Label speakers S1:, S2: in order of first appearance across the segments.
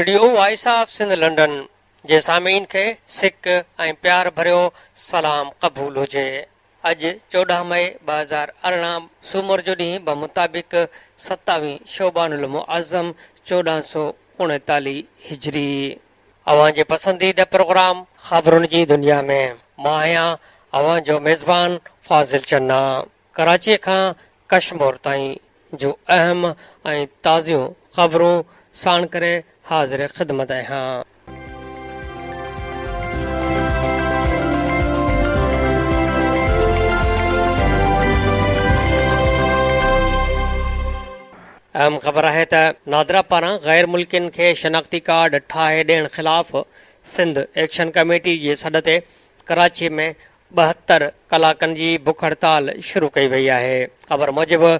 S1: Radio voice of Sindh London जे सामीन खे सिक ऐं प्यार भरियो सलाम क़बूल हुजे। अॼु 14 मई 2018 सूमर जो ॾींहुं बमुताबिक़ 27 शोबानुल मुअज़्ज़म 1439 हिजरी। अवां जे पसंदीदा प्रोग्राम ख़बरुनि जी दुनिया में मां आहियां अवां जो मेज़बान फाज़िल चन्ना। कराची खां कश्मीर ताईं जो अहम ऐं ताज़ियूं ख़बरूं साण करे हाज़िर ख़िदमत आहियां। अहम ख़बर आहे त नादरा पारां गैर मुल्कियुनि खे शनाख्ती कार्ड ठाहे ॾियण ख़िलाफ़ सिंध एक्शन कमेटी जे सॾ ते कराची में 72 कलाकनि जी बुख हड़ताल शुरू कई वई आहे। ख़बर मूजिबि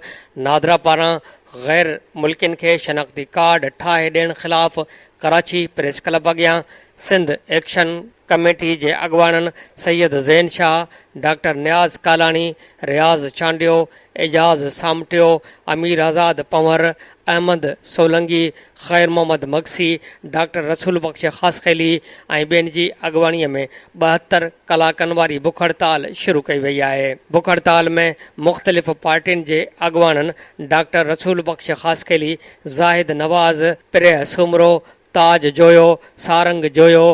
S1: नादरा पारां गैर मुल्कियुनि खे शनाख्ती कार्ड ठाहे ॾियण ख़िलाफ़ कराची प्रेस क्लब अॻियां सिंध एक्शन कमेटी जे अॻवाननि सैयद ज़ैन शाह, डॉक्टर नियाज़ कालाणी, रियाज़ चांडियो, एजाज़ सामटियो, अमीर आज़ाद पंवर, अहमद सोलंगी, ख़ैर मोहम्मद मगसी, डॉक्टर रसूल बख्श ख़ासख़ैली ऐं ॿियनि जी अॻवानीअ में 72 कलाकनि वारी बुख हड़ताल शुरू कई वई आहे। बुख हड़ताल में मुख़्तलिफ़ पार्टियुनि जे अॻवाननि डॉक्टर रसूल बख्श ख़ासख़ैली, ज़ाहिद नवाज़, प्रिय सुमरो, ताज जोयो, सारंग जोयो,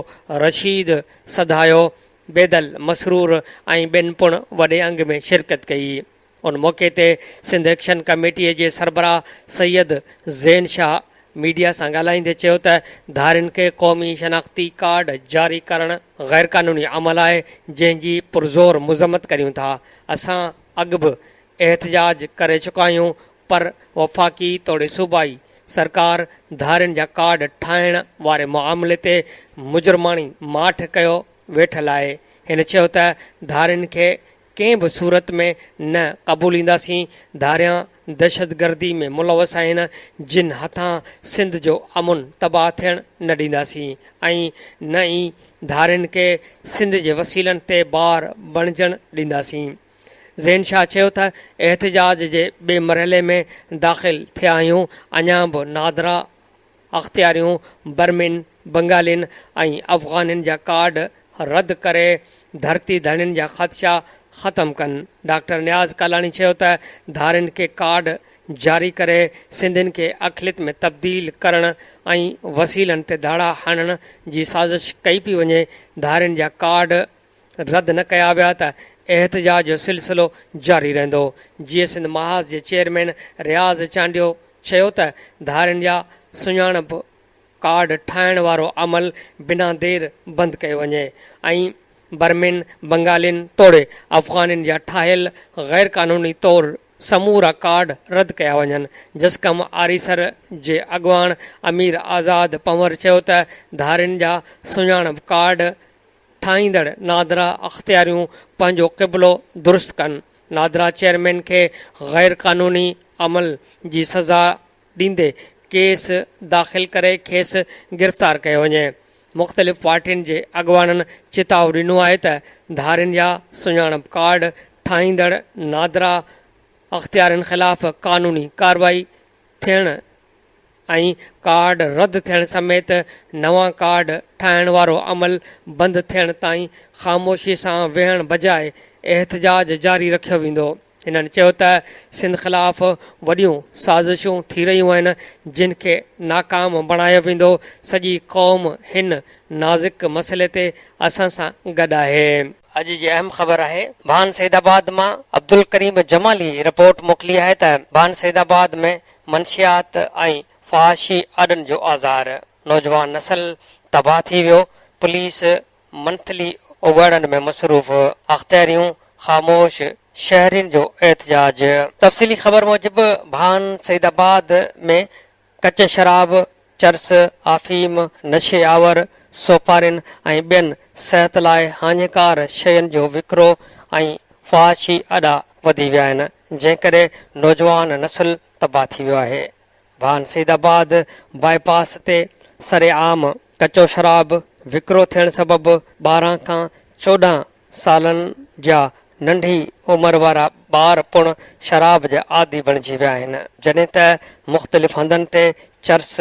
S1: रशीद सधायो, बेदल मसरूर ऐं ॿियनि पिणु वॾे अंग में शिरकत कई। उन मौक़े ते सिंध एक्शन कमेटीअ जे सरबराह सैयद ज़ैन शाह मीडिया सां ॻाल्हाईंदे चयो त धारियुनि खे क़ौमी शनाख्ती कार्ड जारी करणु गैर क़ानूनी अमल आहे जंहिंजी पुरज़ोर मुज़म्मत करियूं था। असां अॻु बि एहतिजाज करे चुका आहियूं, पर वफ़ाक़ी तोड़े सूबाई सरकार धारियुनि जा कार्ड ठाहिण वारे मामले ते मुजरमाणी माठ कयो वेठल आहे। हिन चयो त धारियुनि खे कंहिं बि सूरत में न क़बूलींदासीं। धारियां दहशतगर्दी में मुलवस आहिनि जिन हथां सिंध जो अमुन तबाह थियणु न ॾींदासीं ऐं न ई धारियुनि खे सिंध जे वसीलनि ते बार बणिजणु ॾींदासीं। ज़ैन शाह चयो त एहतिजाज जे ॿिए मरहले में दाख़िल थिया आहियूं। अञा बि नादरा अख़्तियारियूं बर्मिन, बंगालिन ऐं अफ़गानिन जा कार्ड रद्द करे धरती धणियुनि जा ख़दशा ख़तमु कनि। डॉक्टर नियाज़ कालाणी चयो त धारियुनि खे कार्ड जारी करे सिंधियुनि खे अक़लियत में तब्दील करणु ऐं वसीलनि ते धाड़ा हणण जी साज़िश कई पई वञे। धारियुनि जा कार्ड रद्द न कया विया त एहतिजाज जो सिलसिलो जारी रहंदो। जीअं सिंध महाज़ जे चेयरमैन रियाज़ चांडियो चयो त धारियुनि जा सुञाणप कार्ड ठाहिण वारो अमल बिना देर बंदि कयो वञे ऐं बर्मिन, बंगालिन तोड़े अफ़गानिन जा ठाहियल गैर क़ानूनी तौरु समूरा कार्ड रद्द कया वञनि। जसकम आरीसर जे अॻवान अमीर आज़ाद पंवर चयो त धारियुनि जा सुञाणप कार्ड ठाहींदड़ नादरा अख़्तियारियूं पंहिंजो क़िबलो दुरुस्त कनि। नादरा चेयरमैन खे गैर क़ानूनी अमल जी सज़ा ॾींदे केस दाख़िल करे खेसि गिरफ़्तार कयो वञे। मुख़्तलिफ़ पार्टियुनि जे अॻवाननि चिताव ॾिनो आहे त धारियुनि जा सुञाणप कार्ड ठाहींदड़ नादरा अख़्तियारनि ख़िलाफ़ क़ानूनी कार्रवाई थियण ऐं कार्ड रद्द थियण समेत नवां कार्ड ठाहिण वारो अमल बंदि थियण ताईं ख़ामोशी सां वेहण बजाए एहतिजाज जारी रखियो वेंदो। हिननि चयो त सिंध ख़िलाफ़ वॾियूं साज़िशूं थी रहियूं आहिनि जिन खे नाकाम बणायो वेंदो। सॼी क़ौम हिन नाज़ुक मसइले ते असां सां गॾु आहे। अॼु जी अहम ख़बर आहे भान सैदाबाद मां अब्दुल करीम जमाली रिपोर्ट मोकिली आहे त भान सैदाबाद में मंशियात ऐं फहाशी अॾनि जो आज़ार, नौजवान नसल तबाह थी वियो। पुलिस मंथली उघाड़नि में मसरूफ़, अख़्तियारियूं ख़ामोश, शहरियुनि जो एहतिजाज। तफ़सीली ख़बर मूजिबि भान सैदाबाद में कच शराब, चर्स, अफ़ीम, नशे आवर, सोपारिन ऐं ॿियनि सिहत लाइ हानिकार शयुनि जो विकिरो ऐं फहाशी अॾा वधी विया आहिनि जंहिं करे नौजवान नसल तबाह थी वियो आहे। भान सैदाबाद बाईपास ते सरेआम कचो शराब विकिरो थियण सबबि 12 खां 14 सालनि जा नंढी उमिरि वारा ॿार पिणु शराब जा आदी बणिजी विया आहिनि, जॾहिं त मुख़्तलिफ़ हंधनि ते चर्स,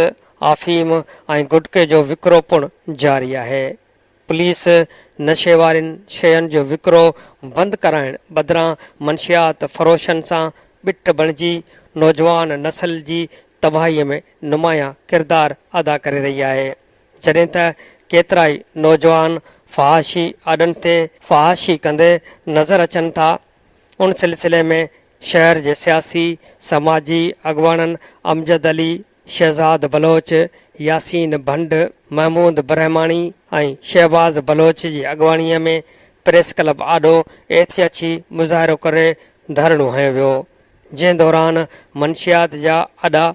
S1: अफ़ीम ऐं गुटके जो विकिरो पिणु जारी आहे। पुलिस नशे वारनि शयुनि जो विकिरो बंदि कराइण बदिरां मंशियात फ़रोशनि सां ॿिट बणिजी नौजवान नसल जी तबाहीअ में नुमाया किरदारु अदा करे रही आहे। जॾहिं त केतिरा ई नौजवान फ़हाशी अॾनि ते फ़हाशी कंदे नज़र अचनि था। उन सिलसिले में शहर जे सियासी समाजी अॻवाननि अमजद अली, शहज़ाद बलोच, यासीन भंड, महमूद ब्रह्माणी ऐं शहबाज़ बलोच जी अॻवानीअ में प्रेस क्लब आॾो एहतियाती मुज़ाहिरो करे धरणो हंयो वियो, जंहिं दौरान मंशियात जा अॾा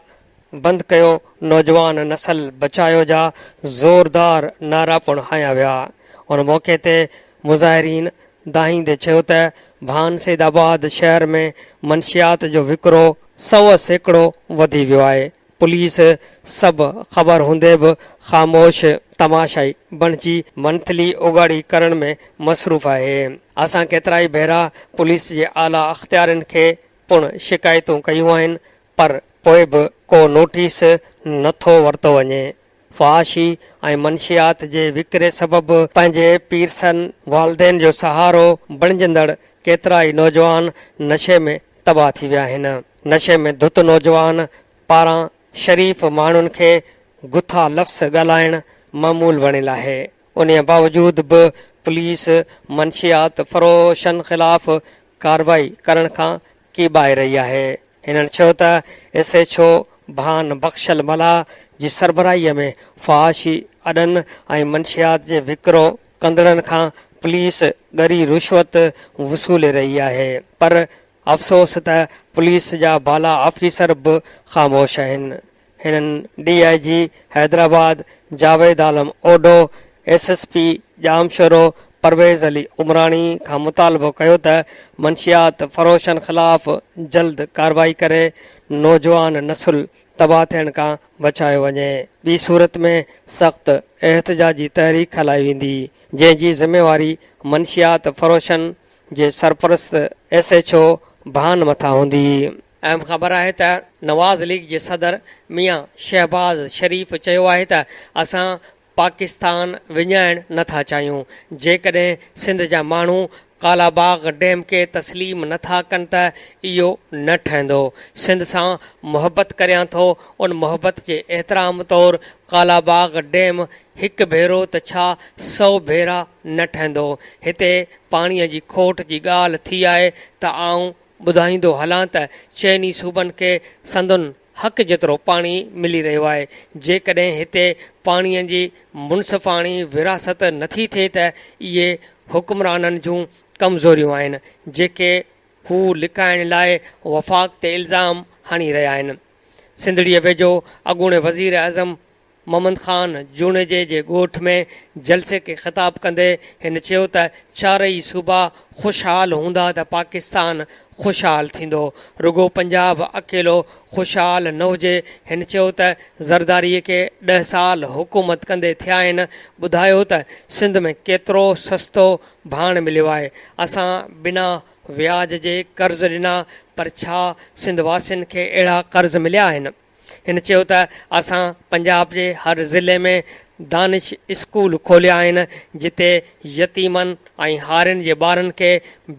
S1: बंदि कयो, नौजवान नसल बचायो जा ज़ोरदार नारा पिणु हंया विया। उन मौक़े ते मुज़ाहिरीन दाहींदे चयो त भान सैदाबाद शहर में मंशियात जो विकिरो 100% वधी वियो आहे। पुलिस सभु ख़बर हूंदे बि ख़ामोश तमाशाई बणिजी मंथली उगाड़ी करण में मसरूफ़ आहे। असां केतिरा ई भेरा पुलिस जे आला अख़्तियारनि खे पिणु शिकायतूं कयूं आहिनि, पर पोइ बि को नोटिस नथो वरितो वञे। फ़हाशी ऐं मंशियात जे विकिरे सबबि पंहिंजे पीरसन वालदेन जो सहारो बणिजंदड़ केतिरा ई नौजवान नशे में तबाह थी विया आहिनि। नशे में धुत नौजवान पारां शरीफ़ माण्हुनि खे गुथा लफ़्ज़ ॻाल्हाइण मामूल बणियलु आहे। उन बावजूद बि पुलिस मंशियात फ़रोशनि ख़िलाफ़ कार्रवाई करण खां कीॿाए रही आहे। हिननि चयो त SHO भान बख़्शल मला जी सरबराहीअ में फ़हाशी अॾनि ऐं मंशियात जे विकिरो कंदड़नि खां पुलिस ॻरी रिश्वत वसूले रही आहे, पर अफ़सोस त पुलिस जा बाला ऑफिसर बि ख़ामोश आहिनि। हिननि DIG हैदराबाद जावेद आलम ओडो, SSP जामशोरो परवेज़ अली उमराणी खां मुतालबो कयो त मंशियात फ़रोशनि ख़िलाफ़ जल्द कार्रवाई करे नौजवान नसुल तबाह थियण खां बचायो वञे। ॿी सूरत में सख़्त एहतजाजी तहरीक हलाई वेंदी, जंहिंजी ज़िम्मेवारी मंशियात फ़रोशनि जे सरपरस्त SHO भान मथां हूंदी। अहम ख़बर आहे त नवाज़ लीग जे सदर मियां शहबाज़ शरीफ़ चयो आहे त असां पाकिस्तान विञाइण नथा चाहियूं। जेकॾहिं सिंध जा माण्हू कालाबाग डैम खे तस्लीम नथा कनि त इहो न ठहंदो। सिंध सां मुहबत करियां थो, उन मुहबत जे एतिराम तौरु कालाबाग डैम हिकु भेरो त छा 100 भेरा न ठहंदो। हिते पाणीअ जी खोट जी ॻाल्हि थी आहे त आऊं ॿुधाईंदो हलां त चइनी सूबनि खे संदुनि हक़ जेतिरो पाणी मिली रहियो आहे। जेकॾहिं हिते पाणीअ जी मुनसिफ़ाणी विरासत नथी थिए त इहे हुक्मराननि जूं कमज़ोरियूं आहिनि, जेके हू लिकाइण लाइ वफ़ाक़ ते इल्ज़ाम हणी रहिया आहिनि। सिंधड़ीअ वेझो अॻूणे वज़ीर आज़म मोहम्मद ख़ान जूनेजे जे ॻोठ में जलसे खे ख़िताब कंदे हिन चयो त चारई सूबा ख़ुशहाल हूंदा त पाकिस्तान ख़ुशहाल थींदो, रुगो पंजाब अकेलो ख़ुशहाल न हुजे। हिन चयो त ज़रदारीअ खे 10 साल हुकूमत कंदे थिया आहिनि। ॿुधायो त सिंध में केतिरो सस्तो भाण मिलियो आहे। असां बिना व्याज जे कर्ज़ ॾिना, पर छा सिंध वासियुनि खे अहिड़ा कर्ज़ मिलिया आहिनि? हिन चयो त असां पंजाब जे हर ज़िले में दानिश स्कूल खोलिया आहिनि, जिते यतीमनि ऐं हारियुनि जे ॿारनि खे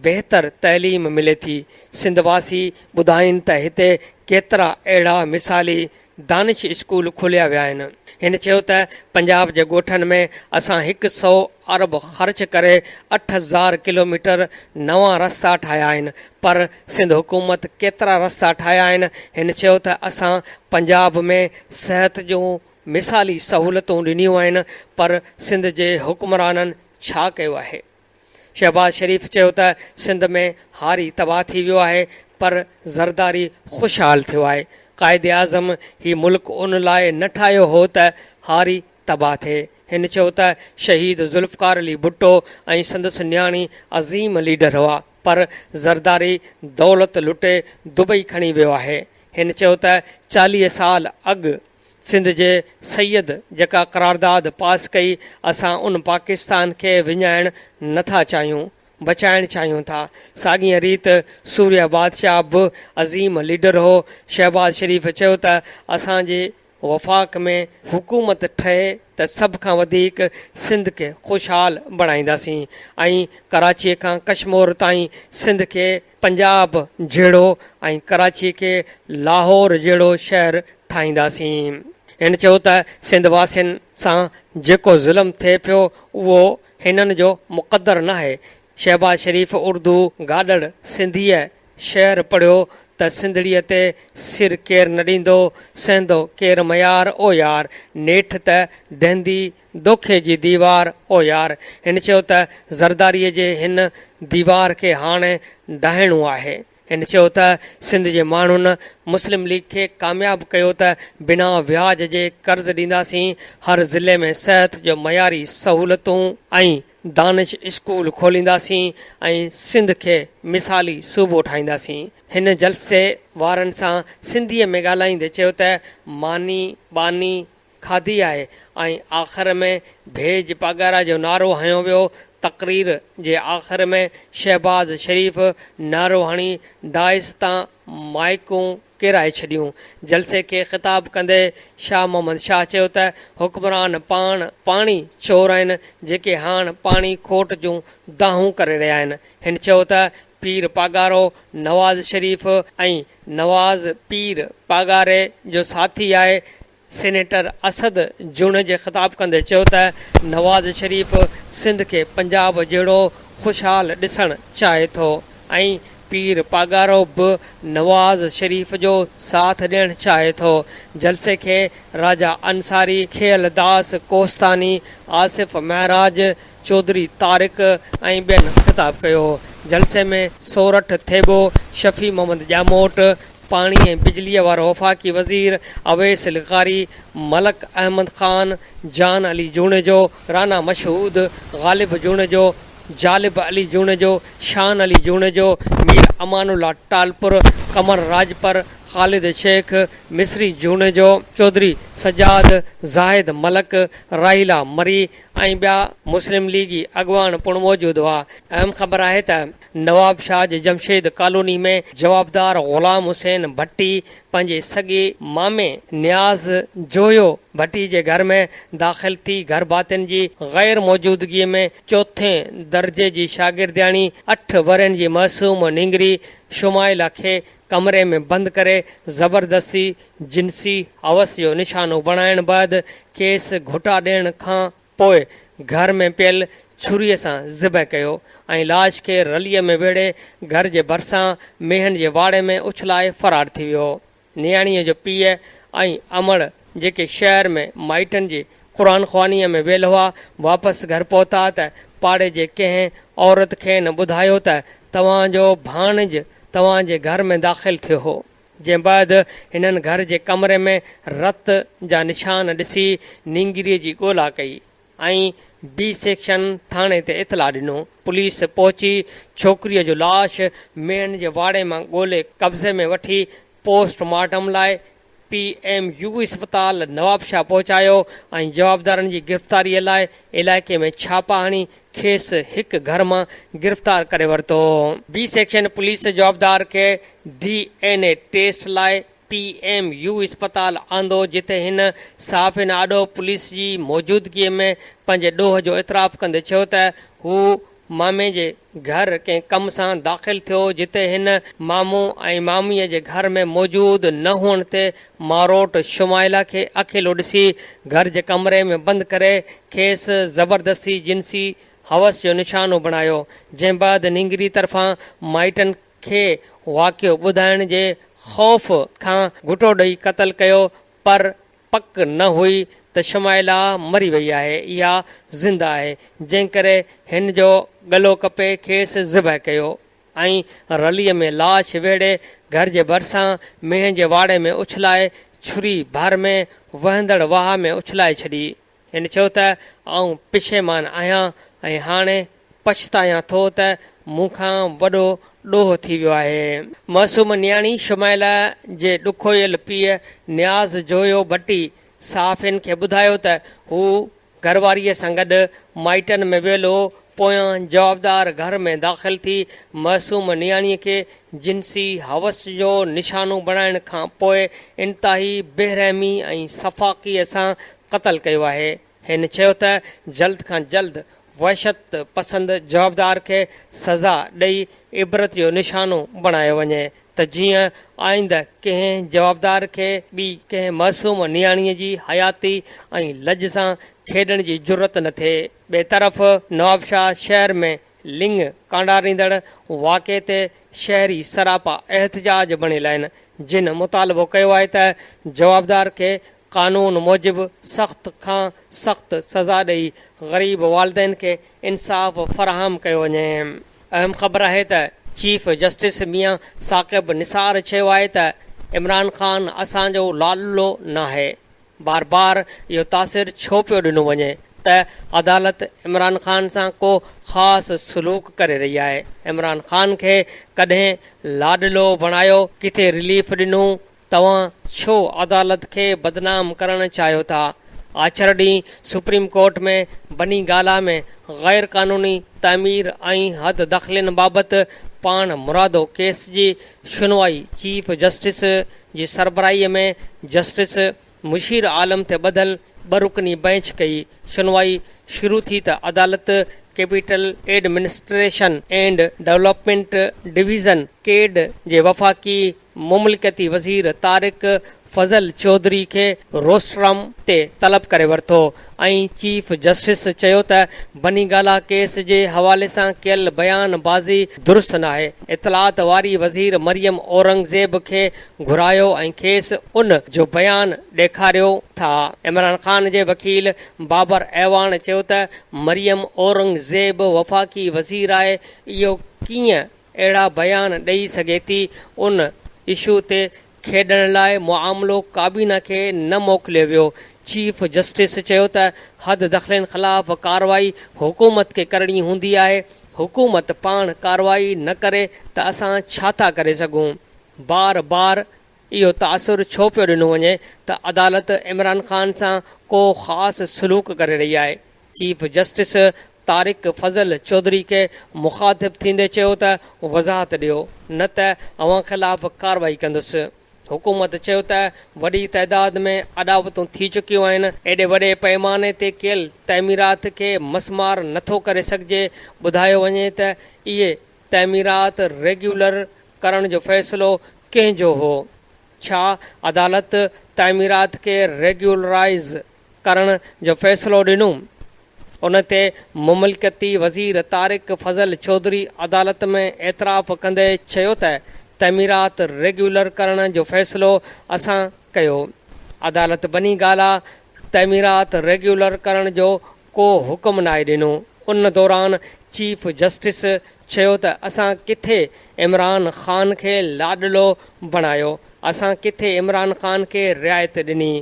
S1: बहितर तइलीम मिले थी। सिंधवासी ॿुधाइनि त हिते केतिरा अहिड़ा मिसाली दानिश स्कूल खोलिया विया आहिनि। हिन चयो त पंजाब जे ॻोठनि में असां 100 अरब ख़र्च करे 8000 किलोमीटर नवां रस्ता ठाहिया आहिनि, पर सिंध हुकूमत केतिरा रस्ता ठाहिया आहिनि। हिन चयो त असां पंजाब में सिहत जूं मिसाली सहूलियतूं ॾिनियूं आहिनि, पर सिंध जे हुक्मराननि छा कयो आहे? शहबाज़ शरीफ़ चयो त सिंध में हारी तबाह थी वियो आहे, पर ज़रदारी ख़ुशहाल थियो आहे। क़ाइदे आज़म ही मुल्क उन लाइ न ठाहियो हो त हारी तबाह थिए। हिन चयो त शहीद ज़ुल्फ़कार अली भुट्टो ऐं संदसि न्याणी अज़ीम लीडर हुआ, पर ज़रदारी दौलत लुटे दुबई खणी वियो आहे। हिन चयो त 40 साल अॻु सिंध जे सैयद जेका करारदाद पास कई, असां उन पाकिस्तान खे विञाइण नथा चाहियूं, बचाइण चाहियूं था। साॻीअ रीति सूर्या बादशाह बि अज़ीम लीडर हो। शहबाज़ शरीफ़ चयो त असांजे वफ़ाक़ में हुकूमत ठहे त सभ खां वधीक सिंध खे ख़ुशहाल बणाईंदासीं ऐं कराचीअ खां कश्मीर ताईं सिंध खे पंजाब जहिड़ो ऐं कराची खे लाहौर जहिड़ो शहर ठाहींदासीं। हिन चयो त सिंध वासियुनि सां जेको ज़ुल्म थिए पियो उहो हिननि जो मुक़दर न आहे। शहबाज़ शरीफ़ उर्दू गाॾड़ सिंधीअ शहर पढ़ियो त सिंधड़ीअ ते सिर केरु न ॾींदो, सहंदो केरु मयार ओ यार, नेठि त डहंदी दोखे जी दीवार ओ यार। हिन चयो त ज़रदारीअ जे हिन दीवार खे हाणे ॾाहिणो आहे। हिन चयो त सिंध जे माण्हुनि मुस्लिम लीग खे कामयाबु कयो त बिना व्याज जे कर्ज़ ॾींदासीं, हर ज़िले में सिहत जो मयारी सहूलतूं ऐं दानिश स्कूल खोलींदासीं ऐं सिंध खे मिसाली सूबो ठाहींदासीं। हिन जलसे वारनि सां सिंधीअ में ॻाल्हाईंदे चयो त मानी बानी खाधी आहे ऐं आख़िर में भेज पगारा जो नारो हयो वियो। तक़रीर जे आख़िर में शहबाज़ शरीफ़ नारो हणी डाइस तां माइकूं किराए छॾियूं। जलसे खे ख़िताब कंदे शाह मोहम्मद शाह चयो त हुक्मरान पाणी चोर आहिनि जेके हाणे पाणी खोट जूं दाहूं करे रहिया आहिनि। हिन चयो त पीर पागारो नवाज़ शरीफ़ ऐं नवाज़ पीर पागारे जो साथी आहे। सेनेटर असद जुण जे ख़िताब कंदे चयो त नवाज़ शरीफ़ सिंध खे पंजाब जहिड़ो ख़ुशहाल ॾिसणु चाहे थो ऐं पीर पागारो बि नवाज़ शरीफ़ जो साथ ॾियणु चाहे थो। जलसे खे राजा अंसारी, खेल दास कोस्तानी, आसिफ़ महराज, चौधरी तारिक ऐं ॿियनि ख़िताब कयो। जलसे में सोरठ थेबो, शफ़ी मोहम्मद जामोट, पाणी ऐं बिजलीअ वारो वफ़ाक़ी वज़ीर अवैस लिग़ारी, मलक अहमद ख़ान, जान अली जूणजो, राना मशहूद, ग़ालिब जूणजो, जालिब अली जूणजो, शान अली जूणजो, मीर अमानुल्ला टालपुर, कमर राजपर, ख़ालिद शेख, मिस्री जूणजो, चौधरी सजाद, ज़ाहिद मलक, राहिला मरी ऐं ॿिया मुस्लिम लीगी अॻवान पिणु मौजूदु हुआ। अहम ख़बर आहे त नवाब शाह जे जमशेद कॉलोनी में जवाबदार ग़ुलाम हुसैन भट्टी पंहिंजे सॻे मामे नियाज़ जोयो भट्टी जे घर में दाख़िल थी घर भातियुनि जी ग़ैर मौजूदगीअ में चोथें दर्जे जी शागिर्दियाणी 8 वरनि जी मासूम निंगरी शुमाइला खे कमरे में बंदि करे ज़बरदस्ती जिनसी हवस जो निशानो बणाइण बैदि केस घुटा ॾियण खां पोइ घर में पियल छुरीअ सां ज़िबह कयो ऐं लाश खे रलीअ में वेड़े घर जे भरिसां मेहनि जे वाड़े में उछलाए फ़रार थी वियो। नियाणीअ जो पीउ ऐं अमड़ जेके शहर में माइटनि जे क़ुरान ख़्वानीअ में वेल हुआ वापसि घर पहुता त पाड़े जे कंहिं औरत खे न ॿुधायो त तव्हांजो भाणज तव्हांजे घर में दाख़िल थियो हो। जंहिं बैदि हिननि घर जे कमरे में रत जा निशान ॾिसी निंगरीअ जी ॻोल्हा कई ऐं बी सेक्शन थाणे ते इतला ॾिनो। पुलिस पहुची छोकिरीअ जो लाश मेहनि जे वाड़े मां ॻोल्हे कब्ज़े में वठी पोस्टमार्टम लाइ PMU इस्पताल नवाबशाह पहुचायो ऐं जवाबदारनि जी गिरफ़्तारीअ लाइ इलाइक़े में छापा हणी खेसि हिकु घर मां गिरफ़्तार करे वरितो। बी सेक्शन पुलिस जवाबदार खे DNA टेस्ट लाइ PMU इस्पताल आंदो जिते हिन साफ़िन आॾो पुलिस जी मौजूदगीअ में पंहिंजे ॾोह जो इतराफ़ कंदे चयो त हू मामे जे घर कंहिं कम सां दाख़िल थियो जिते हिन मामू ऐं मामीअ जे घर में मौजूदु न हुअण ते मारोट शुमाइला खे अकेलो ॾिसी घर जे कमरे में बंदि करे खेसि ज़बरदस्ती जिनसी हवस जो निशानो बणायो। जंहिं बैदि निंगरी तरफ़ां माइटनि खे वाक़ियो ॿुधाइण जे ख़ौफ़ खां घुटो ॾेई क़तल कयो पर पक न हुई त शुमाइला मरी वई आहे या ज़िंदा आहे, जंहिं करे हिन जो गलो कपे खेसि ज़िबह कयो ऐं रलीअ में लाश वेड़े घर जे भरिसां मेंहं जे वाड़े में उछलाए छुरी भर में वहंदड़ वाह में उछलाए छॾी। हिन चयो त आऊं पिशेमान आहियां ऐं हाणे पछतायां थो त मूंखां वॾो ॾोह थी वियो आहे। मासूम नियाणी शुमाइला जे ॾुखोयल पीउ नियाज़ जोयो भट्टी साफ़िन खे ॿुधायो त हू घरवारीअ सां गॾु माइटनि में वेलो पोयां जवाबदार घर में दाख़िल थी मासूम नियाणीअ खे जिन्सी हवस जो निशानो बणाइण खां पोइ इंतिहाई बेरहमी ऐं सफ़ाक़ीअ सां क़तल कयो आहे। हिन चयो त जल्द खां जल्द वहशत पसंद जवाबदार खे सज़ा ॾेई इबरत जो निशानो बणायो वञे त जीअं आईंदह कंहिं जवाबदार खे ॿी कंहिं मासूम नियाणीअ जी हयाती ऐं लॼ सां खेॾण जी ज़रूरत न थिए। ॿिए तरफ़ नवाबशाह शहर में लिंग कांडारींदड़ वाक़े ते शहरी सरापा एहतजाज बणियल आहिनि, जिन मुतालबो कयो आहे त जवाबदार खे कानून मूजिबि सख़्त खां सख़्त सज़ा ॾेई ग़रीब वालदेन खे इंसाफ़ फ़राहम कयो वञे। अहम ख़बर आहे त चीफ जस्टिस मियां साक़िब निसार चयो आहे त इमरान ख़ान असांजो लालो न आहे। बार बार इहो तासिर छो पियो ॾिनो वञे त अदालत इमरान ख़ान सां को ख़ासि सलूक करे रही आहे। इमरान ख़ान खे कॾहिं लाडलो बणायो, किथे रिलीफ ॾिनो, तव्हां छो अदालत खे बदनाम करणु चाहियो था? आछर ॾींहुं सुप्रीम कोर्ट में बनी गाला में ग़ैर क़ानूनी तामीर ऐं हद दख़लनि बाबति पाण मुरादो केस जी शुनवाई चीफ जस्टिस जी सरबराहीअ में जस्टिस मुशीर आलम ते ॿधल बरुकनी बेंच कई। शुनवाई शुरू थी त अदालत capital administration and development division केड जे वफ़ाक़ी मुमलिकती वज़ीर तारिक फज़ल चौधरी खे रोस्ट्रम ते तलब करे वरितो ऐं चीफ जस्टिस चयो त बनी गाला केस जे हवाले सां कयल बयानबाज़ी दुरुस्त न आहे। इतलात वारी वज़ीर मरियम औरंगज़ेब खे घुरायो ऐं खेसि उन जो बयान ॾेखारियो था। इमरान ख़ान जे वकील बाबर ऐवान चयो त मरियम औरंगज़ेब वफ़ाक़ी वज़ीर आहे, इहो कीअं अहिड़ा बयान ॾेई सघे थी? उन इशू ते खेॾण लाइ मुआमलो काबीना खे न मोकिलियो वियो। चीफ जस्टिस चयो त हद दख़लनि ख़िलाफ़ कार्रवाई हुकूमत खे करणी हूंदी आहे। हुकूमत पाण कार्रवाई न करे त असां छा था करे सघूं? बार बार इहो तासुर छो पियो ॾिनो वञे त अदालत इमरान ख़ान सां को ख़ासि सलूक करे रही आहे? चीफ जस्टिस तारिक फज़ल चौधरी खे मुखातिब थींदे चयो त वज़ाहत ॾियो, न त अव्हां ख़िलाफ़ कार्रवाई कंदुसि। हुकूमत चयो त वॾी तइदाद में अदावतूं थी चुकियूं आहिनि। एॾे वॾे पैमाने ते कयल तइमीरात खे मसमार नथो करे सघिजे। ॿुधायो वञे त इहे तइमीरात रेगुलर करण जो फ़ैसिलो कंहिंजो हो? छा अदालत तइमीरात खे रेगुलराइज़ करण जो फ़ैसिलो ॾिनो? उन ते मुमलिकती वज़ीर तारिक फज़ल चौधरी अदालत में एतिराफ़ कंदे चयो त तइमीरात रेगुलर करण जो फ़ैसिलो असां कयो। अदालत बनी गाला तइमीरात रेगुलर करण जो को हुकुम नाहे ॾिनो। उन दौरान चीफ जस्टिस चयो त असां किथे इमरान ख़ान खे लाडलो बणायो, असां किथे इमरान ख़ान खे रिआयत ॾिनी?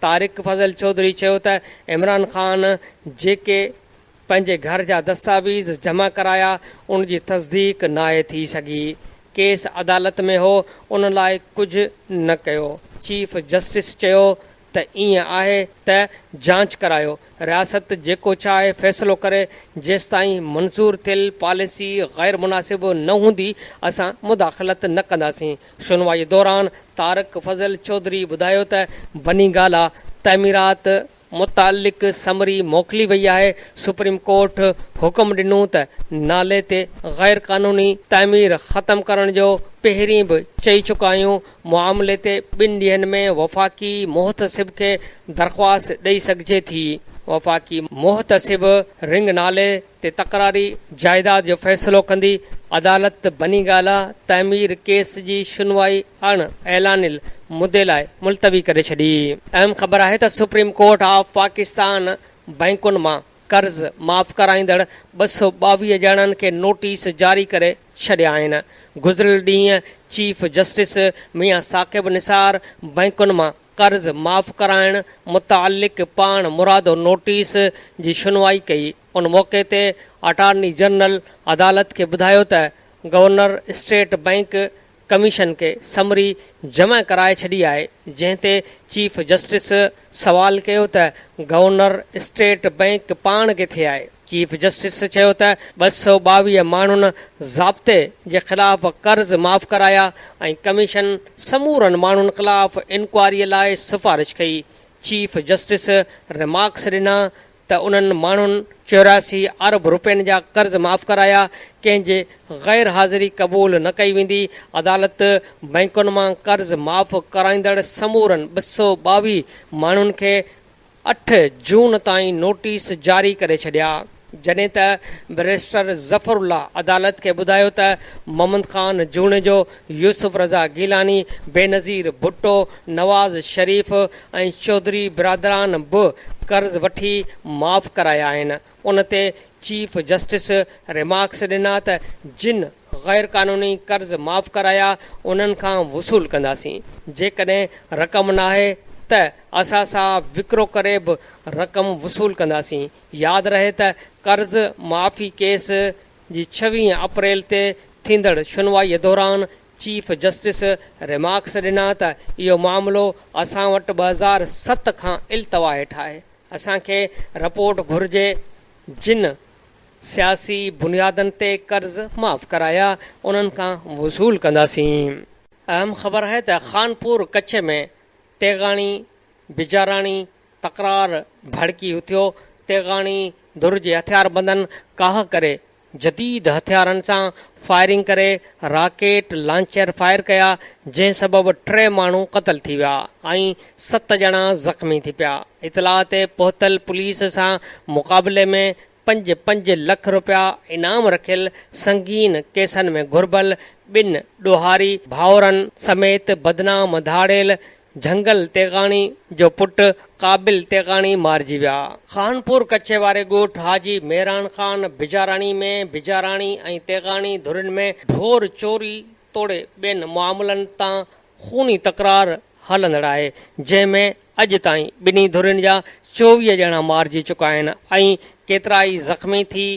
S1: तारिक फज़ल चौधरी चयो त इमरान ख़ान जेके पंहिंजे घर जा दस्तावेज़ जमा कराया उन जी तस्दीक नाहे थी सघी। केस अदालत में हो, उन लाइ कुझु न कयो। चीफ जस्टिस चयो त ईअं आहे त जांच करायो, रियासत जेको चाहे फ़ैसिलो करे। जेसि ताईं मंज़ूर थियल पॉलिसी ग़ैर मुनासिब न हूंदी असां मुदाख़लत न कंदासीं। सुनवाई दौरान तारिक फज़ल चौधरी ॿुधायो त बनी गाला तइमीरात मुतालिक़ समरी मोकिली वई आहे। सुप्रीम कोर्ट हुकुम ॾिनो त नाले ते ग़ैर क़ानूनी तामीर ख़तम करण जो पहिरीं बि चई चुका आहियूं। मुआमले ते 2 ॾींहनि में वफ़ाक़ी मुहतसिब खे दरख़्वास्त ॾेई सघिजे थी। वफ़ाक़ी मुहतसिब रिंग नाले ते तक़रारी जाइदाद जो फ़ैसिलो कंदी। अदालत बनी गाला तामीर केस जी शुनवाई अण ऐलानियल मुदे लाइ मुलतवी करे छॾी। अहम ख़बर आहे त सुप्रीम कोर्ट ऑफ पाकिस्तान बैंकुनि मां कर्ज़ माफ़ कराईंदड़ 222 ॼणनि खे नोटिस जारी करे छॾिया आहिनि। गुज़िरियल ॾींहुं चीफ जस्टिस मियां साक़िब निसार बैंकुनि मां कर्ज़ माफ़ कराइण मुतालिक़ पाण मुरादो नोटिस जी शुनवाई कई। उन मौक़े ते अटार्नी जनरल अदालत खे ॿुधायो त गवर्नर स्टेट बैंक कमीशन खे समरी जमा कराए छॾी आहे, जंहिं ते चीफ जस्टिस सवाल कयो त गवर्नर स्टेट बैंक पाण किथे आहे। चीफ जस्टिस चयो त 222 माण्हुनि ज़ाब्ते जे ख़िलाफ़ कर्ज़ माफ़ कराया ऐं कमीशन समूरनि माण्हुनि ख़िलाफ़ इंक्वायरीअ लाइ सिफ़ारिश कई। चीफ जस्टिस रिमार्क्स ॾिना त उन्हनि माण्हुनि 84 अरब रुपयनि जा कर्ज़ माफ़ कराया, कंहिंजे गैर हाज़िरी क़बूल न कई वेंदी। अदालत बैंकुनि मां कर्ज़ माफ़ कराईंदड़ समूरनि 222 माण्हुनि खे 8 जून ताईं नोटिस जारी करे छॾिया, जॾहिं त बैरिस्टर ज़फ़रुल्ला अदालत खे ॿुधायो त मोहम्मद ख़ान जूणे जो, यूसुफ रज़ा गीलानी, बेनज़ीर भुट्टो, नवाज़ शरीफ़ ऐं चौधरी बिरादरान बि कर्ज़ वठी माफ़ कराया आहिनि। उन ते चीफ जस्टिस रिमार्क्स ॾिना त जिन गैर क़ानूनी कर्ज़ माफ़ कराया उन्हनि खां वसूल कंदासीं। जेकॾहिं रक़म नाहे त असां सां विकिरो करे बि रक़म वसूल कंदासीं। यादि रहे त कर्ज़ माफ़ी केस जी 26 अप्रैल ते थींदड़ सुनवाईअ दौरान चीफ जस्टिस रिमार्क्स ॾिना त इहो मामिलो असां वटि 2007 खां इल्तवा हेठि आहे। असांखे रिपोर्ट घुर्जे जिन सियासी बुनियादनि ते कर्ज़ माफ़ कराया उन्हनि खां वसूल कंदासीं। अहम ख़बर आहे त खानपुर कच्छ में तेगाणी बिजाराणी तकरार भड़की उथियो। तेगाणी धुर जे हथियारबंदनि काह करे जदीद हथियारनि सां फायरिंग करे राकेट लॉन्चर फायर कया, जंहिं सबबि 3 माण्हू क़तल थी विया ऐं 7 ॼणा ज़ख़्मी थी पिया। इतलाह ते पहुतल पुलिस सां मुक़ाबले में 5-5 लख रुपया इनाम रखियल संगीन केसनि में घुर्बल 2 ॾोहारी भाउरनि समेत बदनाम धाड़ेल झंगल तेगाणी जो पुटु काबिल तेगाणी मारिजी विया। खानपुर कच्छ वारे ॻोठ हाजी मेहरान ख़ान बिजाराणी में बिजाराणी ऐं तेगाणी धुरनि में ढोर चोरी तोड़े ॿियनि मामलनि तां खूनी तकरार हलंदड़ आहे, जंहिं में अॼु ताईं ॿिन्ही धुरनि जा 24 ॼणा मारिजी चुका आहिनि ऐं केतिरा ई ज़ख़्मी थी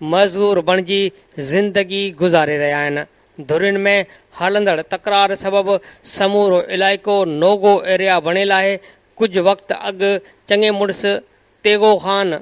S1: मज़ूर बणिजी ज़िंदगी गुज़ारे रहिया आहिनि। धुरनि में हलंदड़ तकरार सबबि समूरो इलाइक़ो नोगो एरिया बणियलु आहे। कुझु वक़्तु अॻु चङे मुड़ुस तेगो ख़ान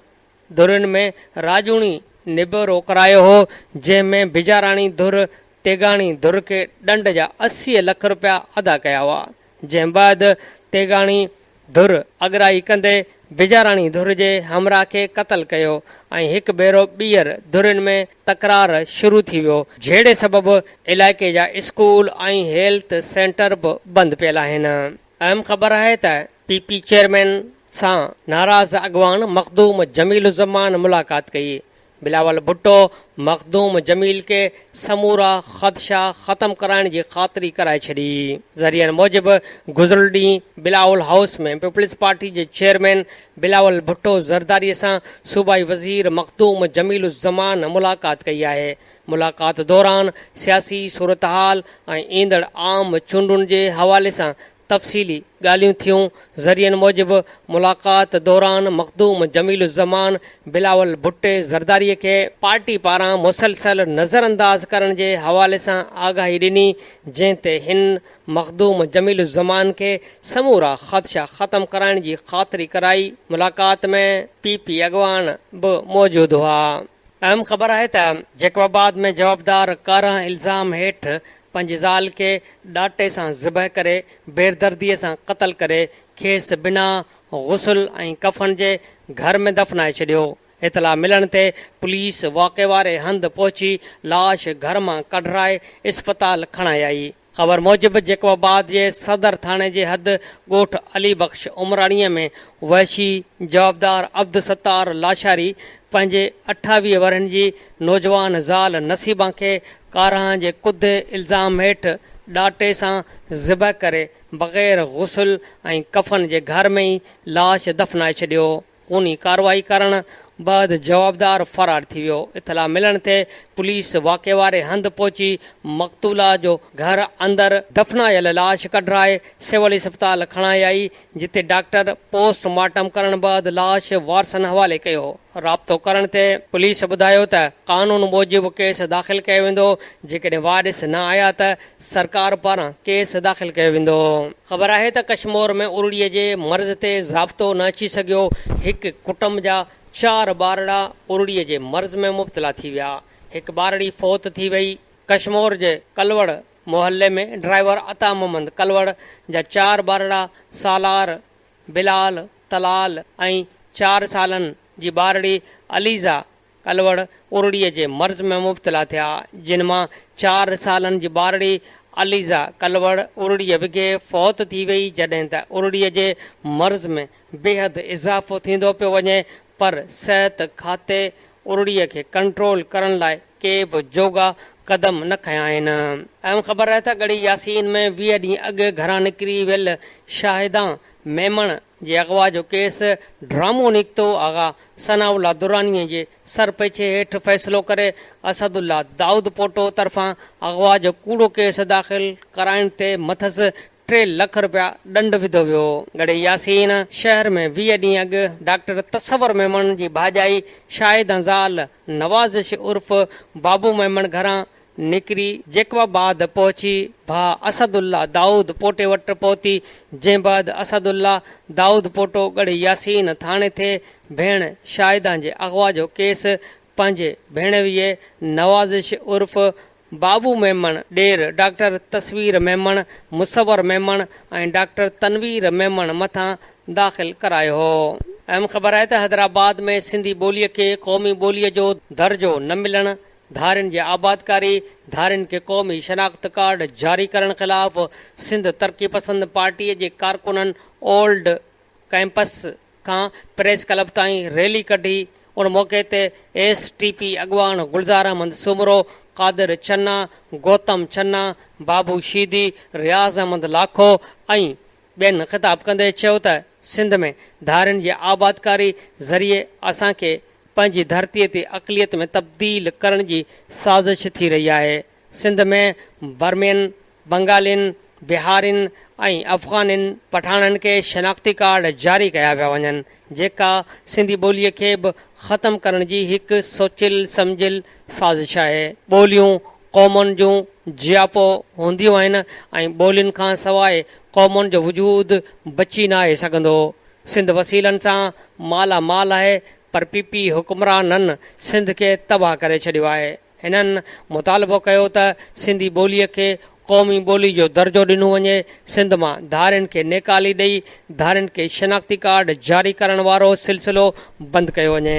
S1: धुरनि में राजूणी निबेरो करायो हो, जंहिं में बिजाराणी धुर तेगाणी धुर खे ॾंड जा 80 लख रुपया अदा कया हुआ, जंहिं बैदि तेगाणी धुर अगराई कंदे बिजाराणी धुर जे हमरा खे क़तल कयो ऐं हिकु भेरो ॿीहर धुरनि में तकरार शुरू थी वियो, जहिड़े सबबि इलाइक़े जा स्कूल ऐं हेल्थ सेंटर बि बंदि पियल आहिनि। अहम ख़बर आहे त पीपी चेयरमैन सां नाराज़ अॻवान मखदूम जमीलुज़्ज़मान मुलाक़ात कई। बिलावल भुट्टो मखदूम जमील खे समूरा ख़दशा ख़त्म कराइण जी ख़ातिरी कराए छॾी। ज़रियनि मूजिबि गुज़िरियल ॾींहुं बिलावल हाउस में पीपल्स पार्टी जे चेयरमैन बिलावल भुट्टो ज़रदारीअ सां सूबाई वज़ीर मखदूम जमीलुज़्ज़मान मुलाक़ात कई आहे। मुलाक़ात दौरान सियासी सूरतहाल ऐं ईंदड़ आम चूंडुनि जे हवाले सां तफ़सीली ॻाल्हियूं थियूं। ज़रियनि मूजिबि मुलाक़ात दौरान मखदूम जमीलुज़्ज़मान बिलावल भुट्टे ज़रदारीअ खे पार्टी पारां मुसलसल नज़रअंदाज़ करण जे हवाले सां आगाही ॾिनी, जंहिं ते हिन मखदूम जमीलुज़्ज़मान खे समूरा ख़दशा ख़त्म कराइण जी ख़ातिरी कराई। मुलाक़ात में पीपी अॻवान बि मौजूदु हुआ। अहम ख़बर आहे त जैकबाबाद में जवाबदार कारा इल्ज़ाम हेठि पंहिंजी ज़ाल खे ॾाटे सां ज़िबह करे बेदर्दीअ सां क़तल करे खेसि बिना गुस्ल ऐं कफ़न जे घर में दफ़नाए छॾियो। इतला मिलण ते पुलिस वाक़े वारे हंधि पहुची लाश घर मां कढराए इस्पताल खणाए आई। ख़बर मूजिबि जैकबाबाद जे सदर थाणे जे हद ॻोठ अली बख़्श उमराणीअ में वहशी जवाबदार अब्दुल सत्तार लाशारी पंहिंजे 28 वरनि जी नौजवान ज़ाल नसीबा खे कारां जे कुदे इल्ज़ाम हेठि ॾाटे सां ज़िबह करे बग़ैर गुस्ल ऐं कफ़न जे घर में ई लाश दफ़नाए छॾियो। खूनी कार्रवाई करणु बाद जवाबदार फरार थी वियो। इतला मिलण ते पुलिस वाक़े वारे हंध पहुची मक़तूला जो घर अंदर दफ़नायल लाश कढराए सिविल अस्पताल खणाए आई, जिते डॉक्टर पोस्टमार्टम करण बाद लाश वारसनि हवाले कयो। राब्तो करण ते पुलिस ॿुधायो त कानून मूजिबि केस दाख़िल कयो वेंदो। जेकॾहिं वारिस न आया त सरकार पारां केस दाख़िल कयो वेंदो। ख़बर आहे त कश्मीर में उरड़ीअ जे मर्ज़ ते ज़ाब्तो न अची सघियो। हिकु कुटुंब जा 4 ॿारड़ा उरड़ीअ जे मर्ज़ में मुब्तला थी विया। हिकु ॿारड़ी फ़ौत थी वई। कश्मीर जे कलवड़ मोहल्ले में ड्राइवर अता मोहम्मद कलवड़ जा 4 ॿारड़ा सालार, बिलाल, तलाल ऐं 4 सालनि जी ॿारड़ी अलीज़ा कलवड़ उरड़ीअ जे मर्ज़ में मुब्तला थिया, जिन मां 4 सालनि जी ॿारड़ी अलीज़ा कलवड़ उरड़ीअ विघे फ़ौत थी वई। जॾहिं त उरड़ीअ जे मर्ज़ में बेहद इज़ाफ़ो थींदो पियो वञे, पर सिहत खाते उरड़ीअ खे कंट्रोल करण लाइ के बि जोगा क़दम न खयां आहिनि। अहम ख़बर आहे त गढ़ी यासीन में 20 ॾींहं अॻु घरां निकिरी वियल शाहिदा मेमण जे अगवा जो केस ड्रामो निकितो। आगा सनाउल्ला दुरानीअ जे सरपेचे हेठि फ़ैसिलो करे असदुल्ला दाऊद पोटो तरफ़ां अगवा जो कूड़ो केस दाख़िल कराइण ते मथसि 3 लख रुपया ॾंड विधो वियो। गढ़े यासीन शहर में 20 ॾींहं अॻु डॉक्टर तसवर मेमण जी भाॼाई शाहिद ज़ाल नवाज़िश उर्फ़ बाबू मेमण घरां निकिरी जेकबाबाद पहुची भाउ असदुल्ला दाऊद पोटे वटि पहुती, जंहिं बाद असदुल्ला दाऊद पोटो गढ़ी यासीन थाणे ते भेण शाहिदा जे अगवा जो केस पंहिंजे भेणवीअ नवाज़िश उर्फ़ बाबू मेमण, ॾेर डॉक्टर तस्वीर मेमण, मुसवर मेमण ऐं डॉक्टर तनवीर मेमण मथां दाख़िल करायो हो। अहम ख़बर आहे त हैदराबाद में सिंधी ॿोलीअ खे क़ौमी ॿोलीअ जो दर्जो न मिलण, धारियुनि जे आबादकारी, धारियुनि खे क़ौमी शनाख़्त कार्ड जारी करण ख़िलाफ़ सिंध तरक़ी पसंद पार्टीअ जे कारकुननि ओल्ड कैंपस खां प्रेस क्लब ताईं रैली कढी। उन मौक़े ते STP अॻवान गुलज़ार अहमद सुमरो, कादिर चन्ना, गौतम चन्ना, बाबू शीदी, रियाज़ अहमद लाखो ऐं ॿियनि ख़िताब कंदे चयो त सिंध में धारियुनि जी आबादकारी ज़रिए असांखे पंहिंजी धरतीअ ते अक़लियत में तब्दील करण जी साज़िश थी रही आहे। सिंध में बर्मियुनि, बंगालियुनि, बिहारियुनि ऐं अफ़गानियुनि पठाणनि खे शनाख़्ती कार्ड जारी कया पिया वञनि, जेका सिंधी ॿोलीअ खे बि ख़तमु करण जी हिकु सोचियल सम्झियल साज़िश आहे। ॿोलियूं क़ौमुनि जूं जियापो हूंदियूं आहिनि ऐं ॿोलियुनि खां सवाइ क़ौमुनि जो वजूद बची न आहे सघंदो। सिंध वसीलनि सां मालामाल आहे, पर PP हुकुमराननि सिंध खे तबाह करे छॾियो आहे। हिननि मुतालबो कयो त सिंधी ॿोलीअ खे क़ौमी ॿोली जो दर्जो ॾिनो वञे, सिंध मां धारियुनि खे नेकाली ॾेई धारियुनि खे शनाख़्ती कार्ड जारी करण वारो सिलसिलो बंदि कयो वञे।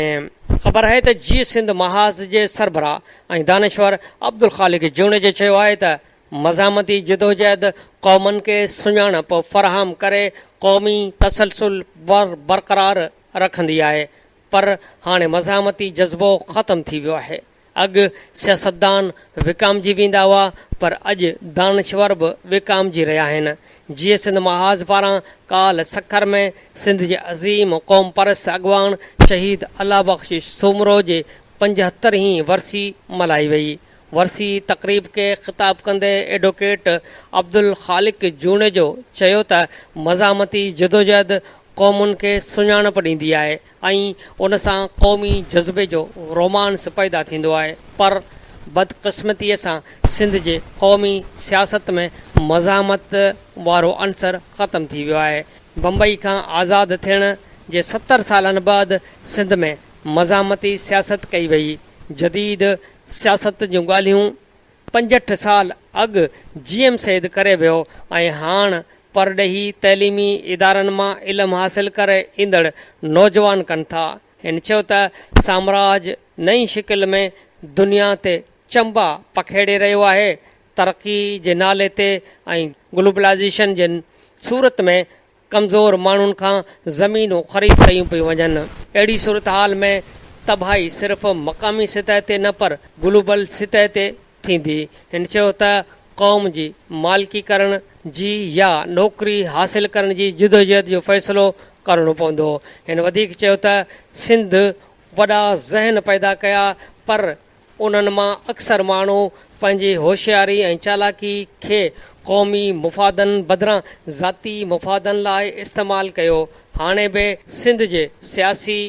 S1: ख़बर आहे त जीअं सिंध महाज़ जे सरबराह ऐं दानिश्वर अब्दुल ख़ालिक जूने जे चयो आहे त मज़ामती जिदोजहद क़ौमुनि खे सुञाणप फ़राहम करे क़ौमी तसलसल बरक़रार रखंदी आहे, पर हाणे मज़ामती जज़्बो ख़तमु थी वियो आहे। अॻु सियासतदान विकामजी वेंदा हुआ, पर अॼु दानिश्वर बि विकामजी रहिया आहिनि। जीअं सिंध महाज़ पारां काल सखर में सिंध जे अज़ीम क़ौम परस्त अॻवान शहीद अल्लाह बख़्शिश सुमरो जे 75वीं वरसी मल्हाई वई। वरसी तक़रीब खे ख़िताब कंदे एडवोकेट अब्दुल ख़ालिक जूने जो चयो त मज़ामती जदोजहद क़ौमुनि खे सुञाणप ॾींदी आहे ऐं उन सां क़ौमी जज़्बे जो रोमांस पैदा थींदो आहे, पर बदक़िस्मतीअ सां सिंध जे क़ौमी सियासत में मज़ामत वारो अंसर ख़तमु थी वियो आहे। बम्बई खां आज़ादु थियण जे 70 सालनि बाद सिंध में मज़ामती सियासत कई वई। जदीद सियासत जूं ॻाल्हियूं 65 साल अॻु GM सैद करे वियो ऐं हाणे परॾेही तइलीमी इदारनि मां इल्मु हासिल करे ईंदड़ नौजवान कनि था। हिन चयो त साम्राज नई शिकिल में दुनिया ते चंबा पखेड़े रहियो आहे। तरक़ी जे नाले ते ऐं ग्लोबलाइज़ेशन जे सूरत में कमज़ोर माण्हुनि खां ज़मीनूं ख़रीद कयूं पियूं वञनि। अहिड़ी सूरत हाल में तबाही सिर्फ़ु मक़ामी सतह ते न पर ग्लोबल सतह ते थींदी। हिन चयो त क़ौम जी मालिकी करण जी या नौकरी हासिल करण जी जिदोजहद जो फ़ैसिलो करणो पवंदो। हिन वधीक चयो त सिंध वॾा ज़हन पैदा कया, पर उन्हनि मां अक्सर माण्हू पंहिंजी होशियारी ऐं चालाकी खे क़ौमी मुफ़ादनि बदिरां ज़ाती मुफ़ादनि लाइ इस्तेमालु कयो। हाणे बि सिंध जे सियासी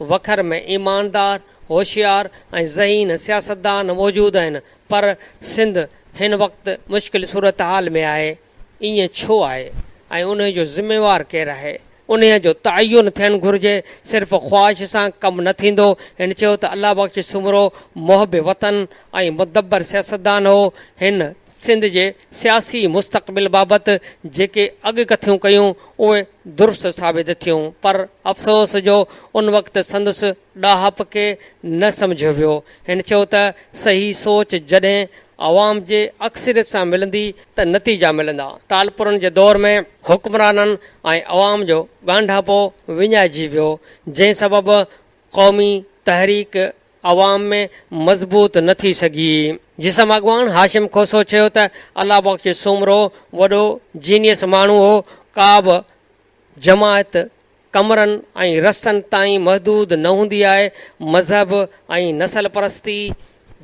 S1: वखर में ईमानदार, होशियार ऐं ज़हीन सियासतदान मौजूदु आहिनि, पर सिंध हिन वक़्तु मुश्किल सूरत हाल में आहे। ईअं छो आहे ऐं उन जो ज़िम्मेवारु केरु आहे? उन जो तयन थियणु घुरिजे। सिर्फ़ु ख़्वाहिश सां कमु न थींदो। हिन चयो त अलाह बख़्श सुमरो मुहब वतन ऐं मुदब्बर सियासतदान हो। हिन सिंध जे सियासी मुस्तक़बिल बाबति जेके अॻकथियूं कयूं उहे दुरुस्त साबित थियूं, पर अफ़सोस जो उन वक़्तु संदसि ॾाहप खे न सम्झियो वियो। हिन चयो त सही सोच जॾहिं अवाम जे अक्सरियत सां मिलंदी त नतीजा मिलंदा। टालपुरनि जे दौर में हुक्मराननि ऐं अवाम जो ॻांढापो विञाइजी वियो, जंहिं सबबि क़ौमी तहरीक अवाम में मज़बूत न थी सघी। जिसम अॻवान हाशिम खोसो चयो त अलाह बख़्श सुमरो वॾो जीनियस माण्हू हो। का बि जमायत कमरनि ऐं रस्तनि ताईं महदूद न हूंदी आहे। मज़हब ऐं नसल परस्ती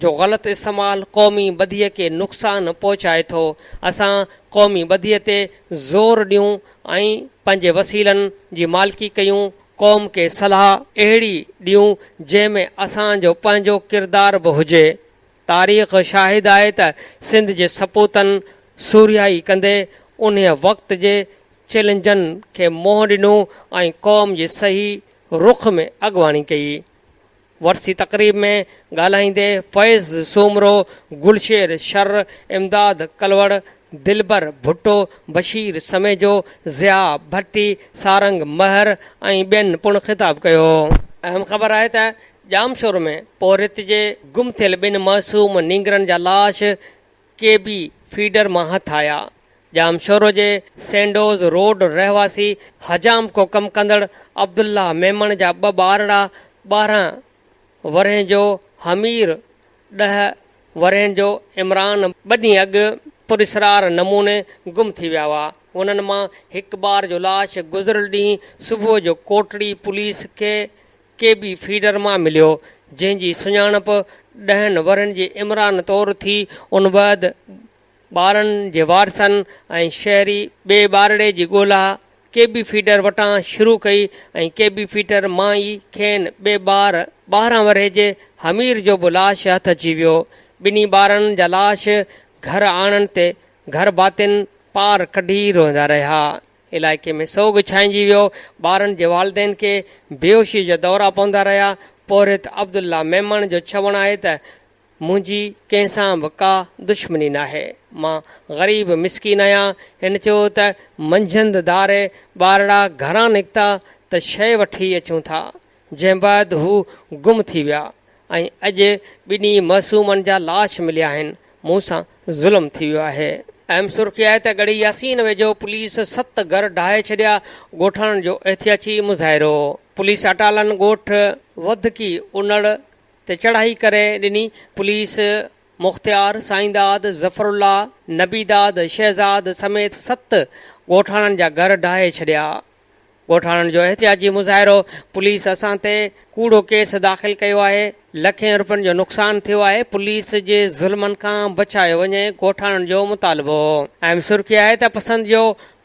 S1: जो ग़लति इस्तेमालु क़ौमी बदीअ खे नुक़सानु पहुचाए थो। असां क़ौमी बदीअ ते ज़ोर ॾियूं ऐं पंहिंजे वसीलनि जी मालिकी कयूं। क़ौम खे सलाह अहिड़ी ॾियूं जंहिंमें असांजो पंहिंजो किरदार बि हुजे। तारीख़ शाहिद आहे त सिंध जे सपूतनि सूरियाई कंदे उन वक़्त जे चैलेंजनि खे मुंहुं ॾिनो ऐं क़ौम जे सही रुख़ में अॻुवाणी कई। वरसी तक़रीब में ॻाल्हाईंदे फैज़ सूमरो, गुलशेर शर, इमदाद कलवड़, दिलबर भुट्टो, बशीर समेजो, ज़िया भट्टी, सारंग महर ऐं ॿियनि पिणु ख़िताब कयो। अहम ख़बर आहे त जामशोर में पोरित जे गुम थियल 2 मासूम नींगरनि जा लाश के बी फीडर मां हथ आया। जामशोर जे सेंडोज़ रोड रहवासी हजाम को कमु कंदड़ अब्दुल्ला मेमण जा 2 ॿारड़ा, 12 वरह जो हमीर, 10 वरहनि जो इमरान 2 ॾींहं अॻु पुरस्रार नमूने गुम थी विया हुआ। उन्हनि मां हिकु ॿार जो लाश गुज़िरियल ॾींहुं सुबुह जो कोटड़ी पुलिस खे के बी फीडर मां मिलियो, जंहिंजी सुञाणप 10 वरहनि जे इमरान तौरु थी। उन बैदि ॿारनि जे वारसनि ऐं शहरी ॿिए ॿारड़े जी ॻोल्हा के बी फीडर वटां शुरू कई ऐं के बी फीडर मां ई खेनि ॿिए ॿार 12 वरह जे हमीर जो बि लाश हथ अची वियो। 2 ॿारनि जा लाश घर आणण ते घर बातिन पार कढी रहंदा रहिया। इलाइक़े में सोग छांइजी वियो। ॿारनि जे वालिदैन खे बेहोशी जा दौरा पवंदा रहिया। पोरित अब्दुल्ला मेमण जो चवणु आहे त मुंहिंजी कंहिंसां बि का दुश्मनी न आहे, मां ग़रीब मिसकीन आहियां। हिन चयो त मंझंदि धारे ॿारड़ा घरां निकिता त शइ वठी अचूं था, जंहिं बैदि हू गुम थी विया ऐं अॼु 2 मासूमनि जा लाश मिलिया आहिनि। मूं सां ज़ुल्म थी वियो आहे। अहम सुर्ख़ी आहे त गढ़ी यासीन वेझो पुलिस 7 घर ढाहे छॾिया। ॻोठण जो एहतियाती मुज़ाहिरो। पुलिस अटालन ॻोठ वधकी उनड़ ते चढ़ाई करे ॾिनी। पुलिस मुख़्तियार, साईंदाद, ज़फ़रुल्ला, नबीदाद, शहज़ाद समेत 7 ॻोठाणनि जा घर ढाहे छॾिया। ॻोठाणनि जो एहतियाती मुज़ाहिरो। पुलिस असां ते कूड़ो केस दाख़िल कयो आहे। लखें रुपयनि जो नुक़सानु थियो आहे। पुलिस जे ज़ुल्मनि खां बचायो वञे, ॻोठाणनि जो मुतालबो। अहम सुर्ख़ी आहे त पसंदि जो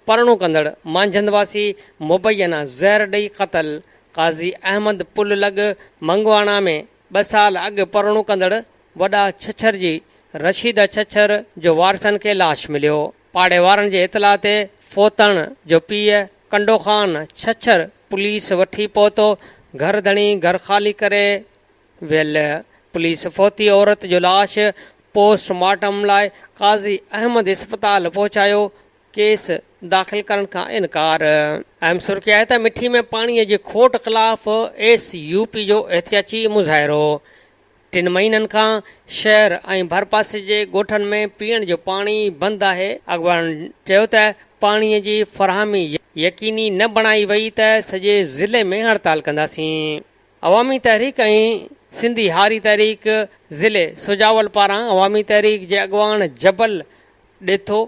S1: परणो कंदड़ मांझंदवासी मुबैना ज़हर ॾेई क़तल। काज़ी अहमद पुल लॻ मंगवाणा में 2 साल अॻु परणो कंदड़ वॾा छछर जी रशीदा छछर जो वारसनि खे लाश मिलियो। पाड़े वारनि जे इतला ते फोतण जो पीउ कंडो ख़ान छछर पुलिस वठी पहुतो। घर धणी घर ख़ाली करे वियल। पुलिस फोती औरत जो लाश पोस्टमार्टम लाइ काज़ी अहमद इस्पताल पहुचायो। केस दाख़िल करण खां इनकार। अहम सुर्ख़ी आहे त मिठी में पाणीअ जी खोट ख़िलाफ़ SUP जो एहतियाती मुज़ाहिरो। 3 महीननि खां शहर ऐं भरपासे जे ॻोठनि में पीअण जो पाणी बंदि आहे। अॻवान चयो त पाणीअ जी फ़राहमी यकीनी न बणाई वई त सॼे ज़िले में हड़ताल कंदासीं। अवामी तहरीक ऐं सिंधी हारी तहरीक ज़िले सुजावल पारां अवामी तहरीक जे अॻवान जबल ॾिठो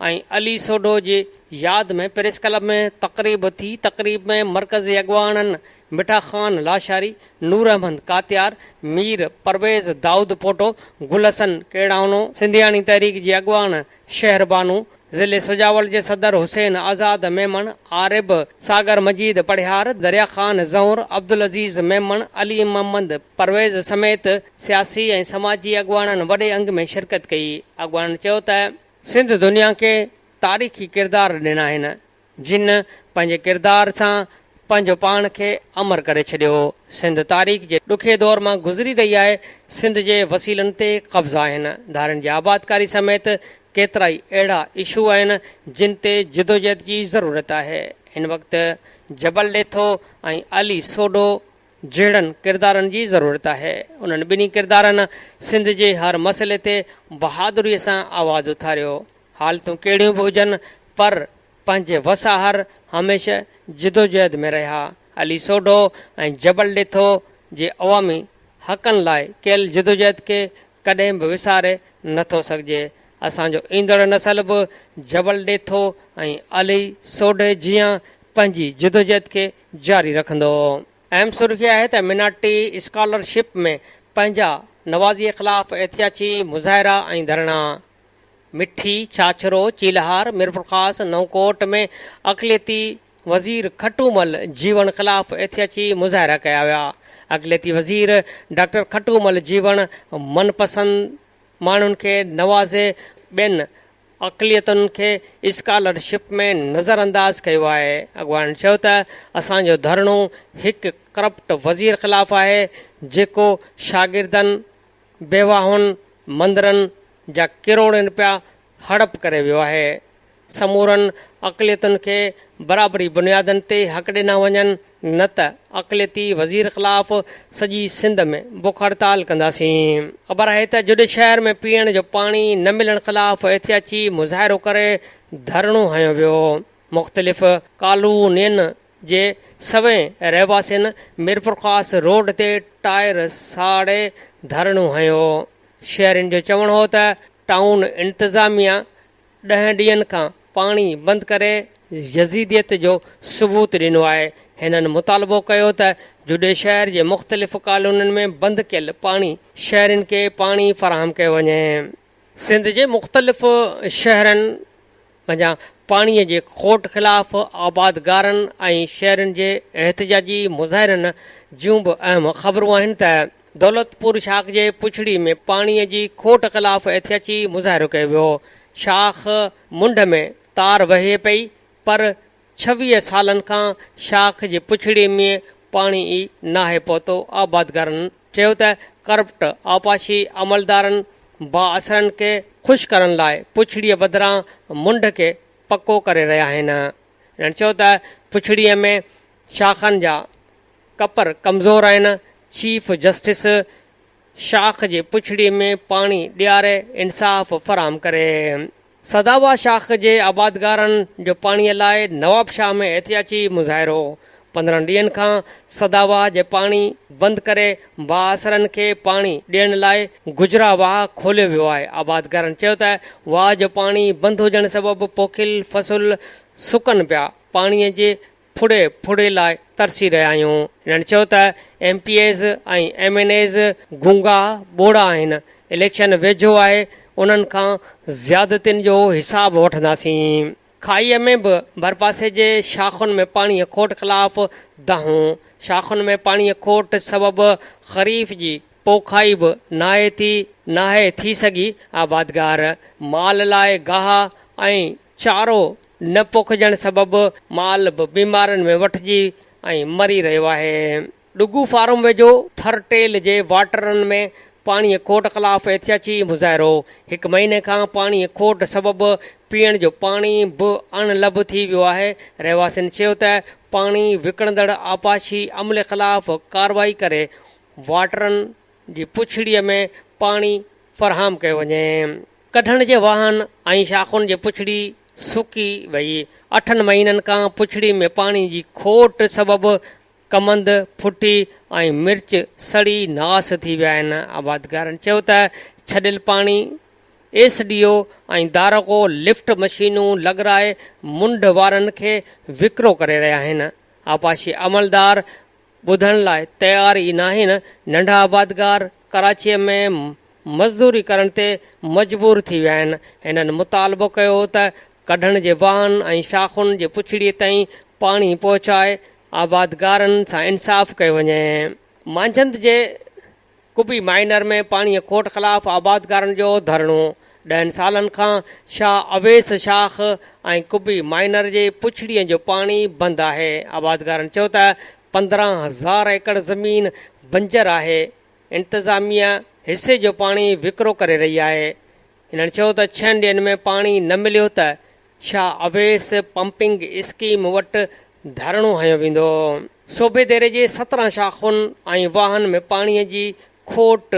S1: ऐं अली सोढो जी यादि में प्रेस क्लब में तक़रीब थी। तक़रीब में मरकज़ी अॻवाननि मिठा ख़ान लाशारी, नूर अहमद कातियार, मीर परवेज़ दाऊद पोटो, गुलहसन केड़ावनो, सिंधियाणी तहरीक जी अॻवान शहरबानू, ज़िले सुजावल जे सदर हुसैन आज़ाद मेमन, आरिब सागर मजीद पढ़ियार, दरिया ख़ान ज़हूर, अब्दुल अज़ीज़ मेमन, अली मोहम्मद परवेज़ समेत सियासी ऐं समाजी अॻवाननि वॾे अंग में शिरकत कई। अॻवाननि चयो त सिंध दुनिया खे तारीख़ी किरदार ॾिना आहिनि, जिन पंहिंजे किरदार सां पंहिंजो पाण खे अमर करे छॾियो। सिंध तारीख़ जे ॾुखे दौर मां गुज़री रही आहे। सिंध जे वसीलनि ते कब्ज़ा आहिनि। धारनि जी आबादकारी समेत केतिरा ई अहिड़ा इशू आहिनि जिन ते जिदोजहद जी ज़रूरत आहे। हिन वक़्तु जबल ॾेथो ऐं अली सोढो जहिड़नि किरदारनि जी ज़रूरत आहे। उन्हनि ॿिन्ही किरदारनि सिंध जे हर मसइले ते बहादुरीअ सां आवाज़ु उथारियो। हालतूं कहिड़ियूं बि हुजनि, पर पंहिंजे वसाहर हमेशह जिदोजहद में रहिया। अली सोढो ऐं जबल ॾेथो जे अवामी हक़नि लाइ कयल जिदोजहद खे कॾहिं बि विसारे नथो सघिजे। असांजो ईंदड़ नसल बि जबल ॾेथो ऐं अली सोढे जीअं पंहिंजी जिदोजहद खे जारी रखंदो। अहम सुर्ख़ी आहे त मिनाटी स्कॉलरशिप में पंहिंजा नवाज़ीअ ख़िलाफ़ एहतियाती मुज़ाहिरा ऐं धरणा। मिठी, छाछरो, चीलहार, मिरपुरख़ास, नवकोट में अक़लियती वज़ीर खटूमल जीवन ख़िलाफ़ एहतियाती मुज़ाहिरा कया विया। अक़लियती वज़ीर डॉक्टर खटूमल जीवन मनपसंद माण्हुनि खे नवाज़े, ॿियनि अक़लियतुनि खे स्कॉलरशिप में नज़रअंदाज़ कयो आहे। अॻवान चयो त असांजो धरणो हिकु करप्ट वज़ीर ख़िलाफ़ आहे जेको शागिर्दनि, बेवाहुनि, मंदरनि जा किरोड़नि रुपया हड़प करे वियो आहे। समूरनि अक़लियतुनि खे बराबरी बुनियादनि ते हक़ ॾिना वञनि, न त अक़लियती वज़ीर ख़िलाफ़ सॼी सिंध में बुख हड़ताल कंदासीं। ख़बर आहे त जुॾे शहर में पीअण जो पाणी न मिलण ख़िलाफ़ एहतियाती मुज़ाहिरो करे धरणो हंयो वियो। मुख़्तलिफ़ कॉलोनियुनि जे सवें रहवासियुनि मिरपुरख़ास रोड ते टायर साड़े धरणो हंयो। शहरनि जो चवणु हो त टाउन इंतिज़ामिया 10 ॾींहंनि खां पाणी बंदि करे यज़ीदियत जो सबूत ॾिनो आहे। हिननि मुतालबो कयो त जुॾे शहर जे मुख़्तलिफ़ कॉलोनियुनि में बंदि कयल पाणी शहरनि खे पाणी फ़राहम कयो वञे। सिंध जे मुख़्तलिफ़ शहरनि वञा पाणीअ जे खोट ख़िलाफ़ आबादगारनि ऐं शहरनि जे एहतिजाजी मुज़ाहिरनि जूं बि अहम ख़बरूं आहिनि त दौलतपुर शाख जे पुछड़ी में पाणीअ जी खोट ख़िलाफ़ एहतियाती मुज़ाहिरो कयो वियो। शाख मुंड में तार वहे पई, पर 26 सालनि खां शाख जे पुछड़ी में पाणी ई नाहे पहुतो। आबादगारनि चयो त करप्ट आपाशी अमलदारनि बाअसरनि खे ख़ुशि करण लाइ पुछड़ीअ बदिरां मुंड खे पको करे रहिया आहिनि। हिननि चयो त पुछड़ीअ में शाखनि जा कपर कमज़ोर आहिनि। चीफ जस्टिस शाख जे पुछड़ी में पाणी ॾियारे इंसाफ़ फ़राहम करे। सदावा शाख जे आबादगारनि जो पाणीअ लाइ नवाब शाह में एहतियाती मुज़ाहिरो। 15 ॾींहंनि खां सदावा जे पाणी बंदि करे बाअसरनि खे पाणी ॾियण लाइ गुजरा वाह खोलियो वियो आहे। आबादगारनि चयो त वाह जो पाणी बंदि हुजण सबबि पोखियल फसल सुकनि पिया। पाणीअ जे फुड़े लाइ तरसी रहिया आहियूं। हिननि चयो त MPAs ऐं MNAs गूंगा ॿोड़ा आहिनि। इलेक्शन वेझो आहे, उन्हनि खां ज़्यादतियुनि जो हिसाब वठंदासीं। खाईअ में बि भरपासे जे शाखुनि में पाणीअ खोट ख़िलाफ़ दाहूं। शाखुनि में पाणीअ खोट सबबि ख़रीफ़ जी पोखाई बि नाहे थी सघी। आबादगार माल लाइ गाह ऐं चारो न पोखजण सबबि माल बि बीमारनि में वठिजी ऐं मरी रहियो आहे। ॾुगू फार्म वेझो थरटेल जे वाटरनि में पाणीअ खोट ख़िलाफ़ एहतियाती मुज़ाहिरो। 1 महीने खां पाणीअ खोट सबबि पीअण जो पाणी बि अणलभ थी वियो आहे। रहवासियुनि चयो त पाणी विकिणंदड़ आपाशी अमले ख़िलाफ़ कार्रवाई करे वाटरनि जी पुछड़ीअ में पाणी फ़राहम कयो वञे। कढण जे वाहन ऐं शाखुनि जे पुछड़ी सुकी वई। 8 महीननि खां पुछड़ी में पाणी जी खोट सबबि कमंद फुटी ऐं मिर्च सड़ी नास थी विया आहिनि। आबादगारनि चयो त छॾियल पाणी एसडीओ ऐं दारगो लिफ्ट मशीनूं लॻराए मुंड वारनि खे विकिरो करे रहिया आहिनि। आपाशी अमलदार ॿुधण लाइ तयार ई नाहिनि। नंढा आबादगार कराचीअ में मज़दूरी करण ते मजबूर थी विया आहिनि। हिननि मुतालबो कयो त कढण जे वाहन ऐं शाखुनि जे पुछड़ीअ ताईं पाणी पहुचाए आबादगारनि सां इंसाफ़ कयो वञे। मांझंद जे कुबी माइनर में पाणीअ खोट ख़िलाफ़ आबादगारनि जो धरणो। 10 सालनि खां शाह अवेस शाख ऐं कुबी माइनर जे पुछड़ीअ जो पाणी बंदि आहे। आबादगारनि चयो त 15,000 एकड़ ज़मीन बंजर आहे। इंतिज़ामिया हिसे जो पाणी विकिरो करे रही आहे। हिननि चयो त 6 ॾींहंनि में पाणी न मिलियो त शाह अवेस पंपिंग स्कीम वटि धरणो हयो वेंदो। सूबेदेरे जे 17 शाखुनि ऐं वाहन में पाणीअ जी खोट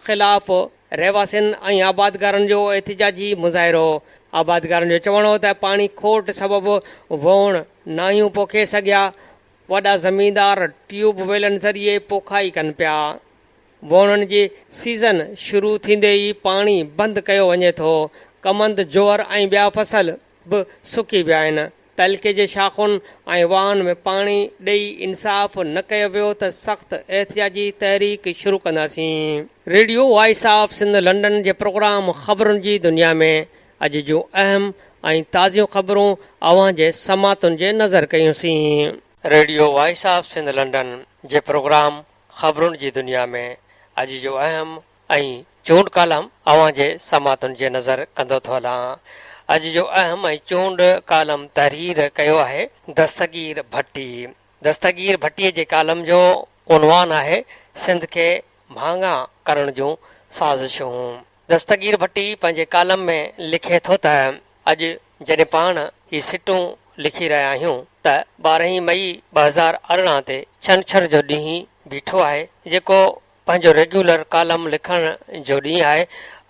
S1: ख़िलाफ़ रहवासियुनि ऐं आबादगारनि जो एहतिजाजी मुज़ाहिरो। आबादगारनि जो चवणो त पाणी खोट सबबि वोण नाहियूं पोखे सघिया। वॾा ज़मीनदार ट्यूब वेलनि ज़रिए पोखाई कनि पिया। वोणनि जी सीज़न शुरू थींदे ई पाणी बंदि कयो वञे थो। कमंद जोर ऐं ॿिया फसल बि सुकी विया आहिनि। तइलके जे शाखुनि ऐं वाहन में पाणी ॾेई इंसाफ़ न कयो वियो त सख़्त एहतिजाजी तहरीक शुरू कंदासीं। Radio voice of Sindh London जे प्रोग्राम ख़बरुनि जी दुनिया में अॼु जूं अहम ऐं ताज़ियूं ख़बरूं अव्हां जे समातुनि जे नज़र कयूंसीं। Radio voice of Sindh London जे प्रोग्राम ख़बरुनि जी दुनिया में अॼु जो अहम ऐं चूंड कालम अव्हां जे समातुनि जे नज़र कंदो थो हलां। अॼु जो अहम ऐं चूंड कालम तहरीर कयो आहे दस्तगीर भट्टी। दस्तगीर भट्टीअ जे कालम जो उनवान आहे सिंध खे महांगा करण जूं साज़िशूं। दस्तगीर भट्टी पंहिंजे कालम में लिखे थो त अॼु जॾहिं पाण ही सिटूं लिखी रहिया आहियूं त 12 मई 2018 ते छंछर जो ॾींहुं बीठो आहे, जेको पंहिंजो रेगुलर कालम लिखण जो ॾींहुं आहे।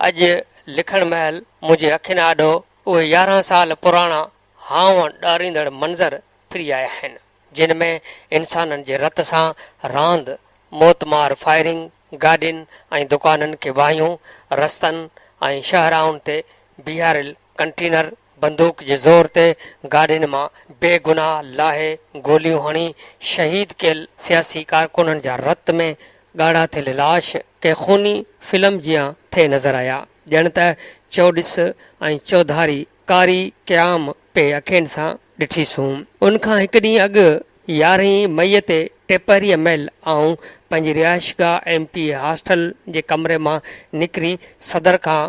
S1: अॼु लिखण महिल मुंहिंजे अखियुनि आॾो उहे 11 साल पुराणा हाव ॾारींदड़ मंज़र फिरी आया आहिनि, जिन में इंसाननि जे रत सां रांदि, मौतमार फायरिंग, गाॾियुनि ऐं दुकाननि खे वाहियूं, रस्तनि ऐं शाहराउनि ते बीहारियल कंटेनर बंदूक जे ज़ोर ते गाॾियुनि मां बेगुनाह लाहे गोलियूं हणी शहीद कयल सियासी कारकुननि जा रत में ॻाढ़ा थियल लाश के खूनी फिल्म जियां थिए नज़र आया। ॼण त चौॾिस ऐं चौधारी कारी क़याम पे अखियुनि सां ॾिठीसूं। उनखां हिकु ॾींहुं अॻु 11 मई ते टेपरीअ महिल आऊं पंहिंजी रिहाइशगाह MP हॉस्टल जे कमरे मां निकिरी सदर खां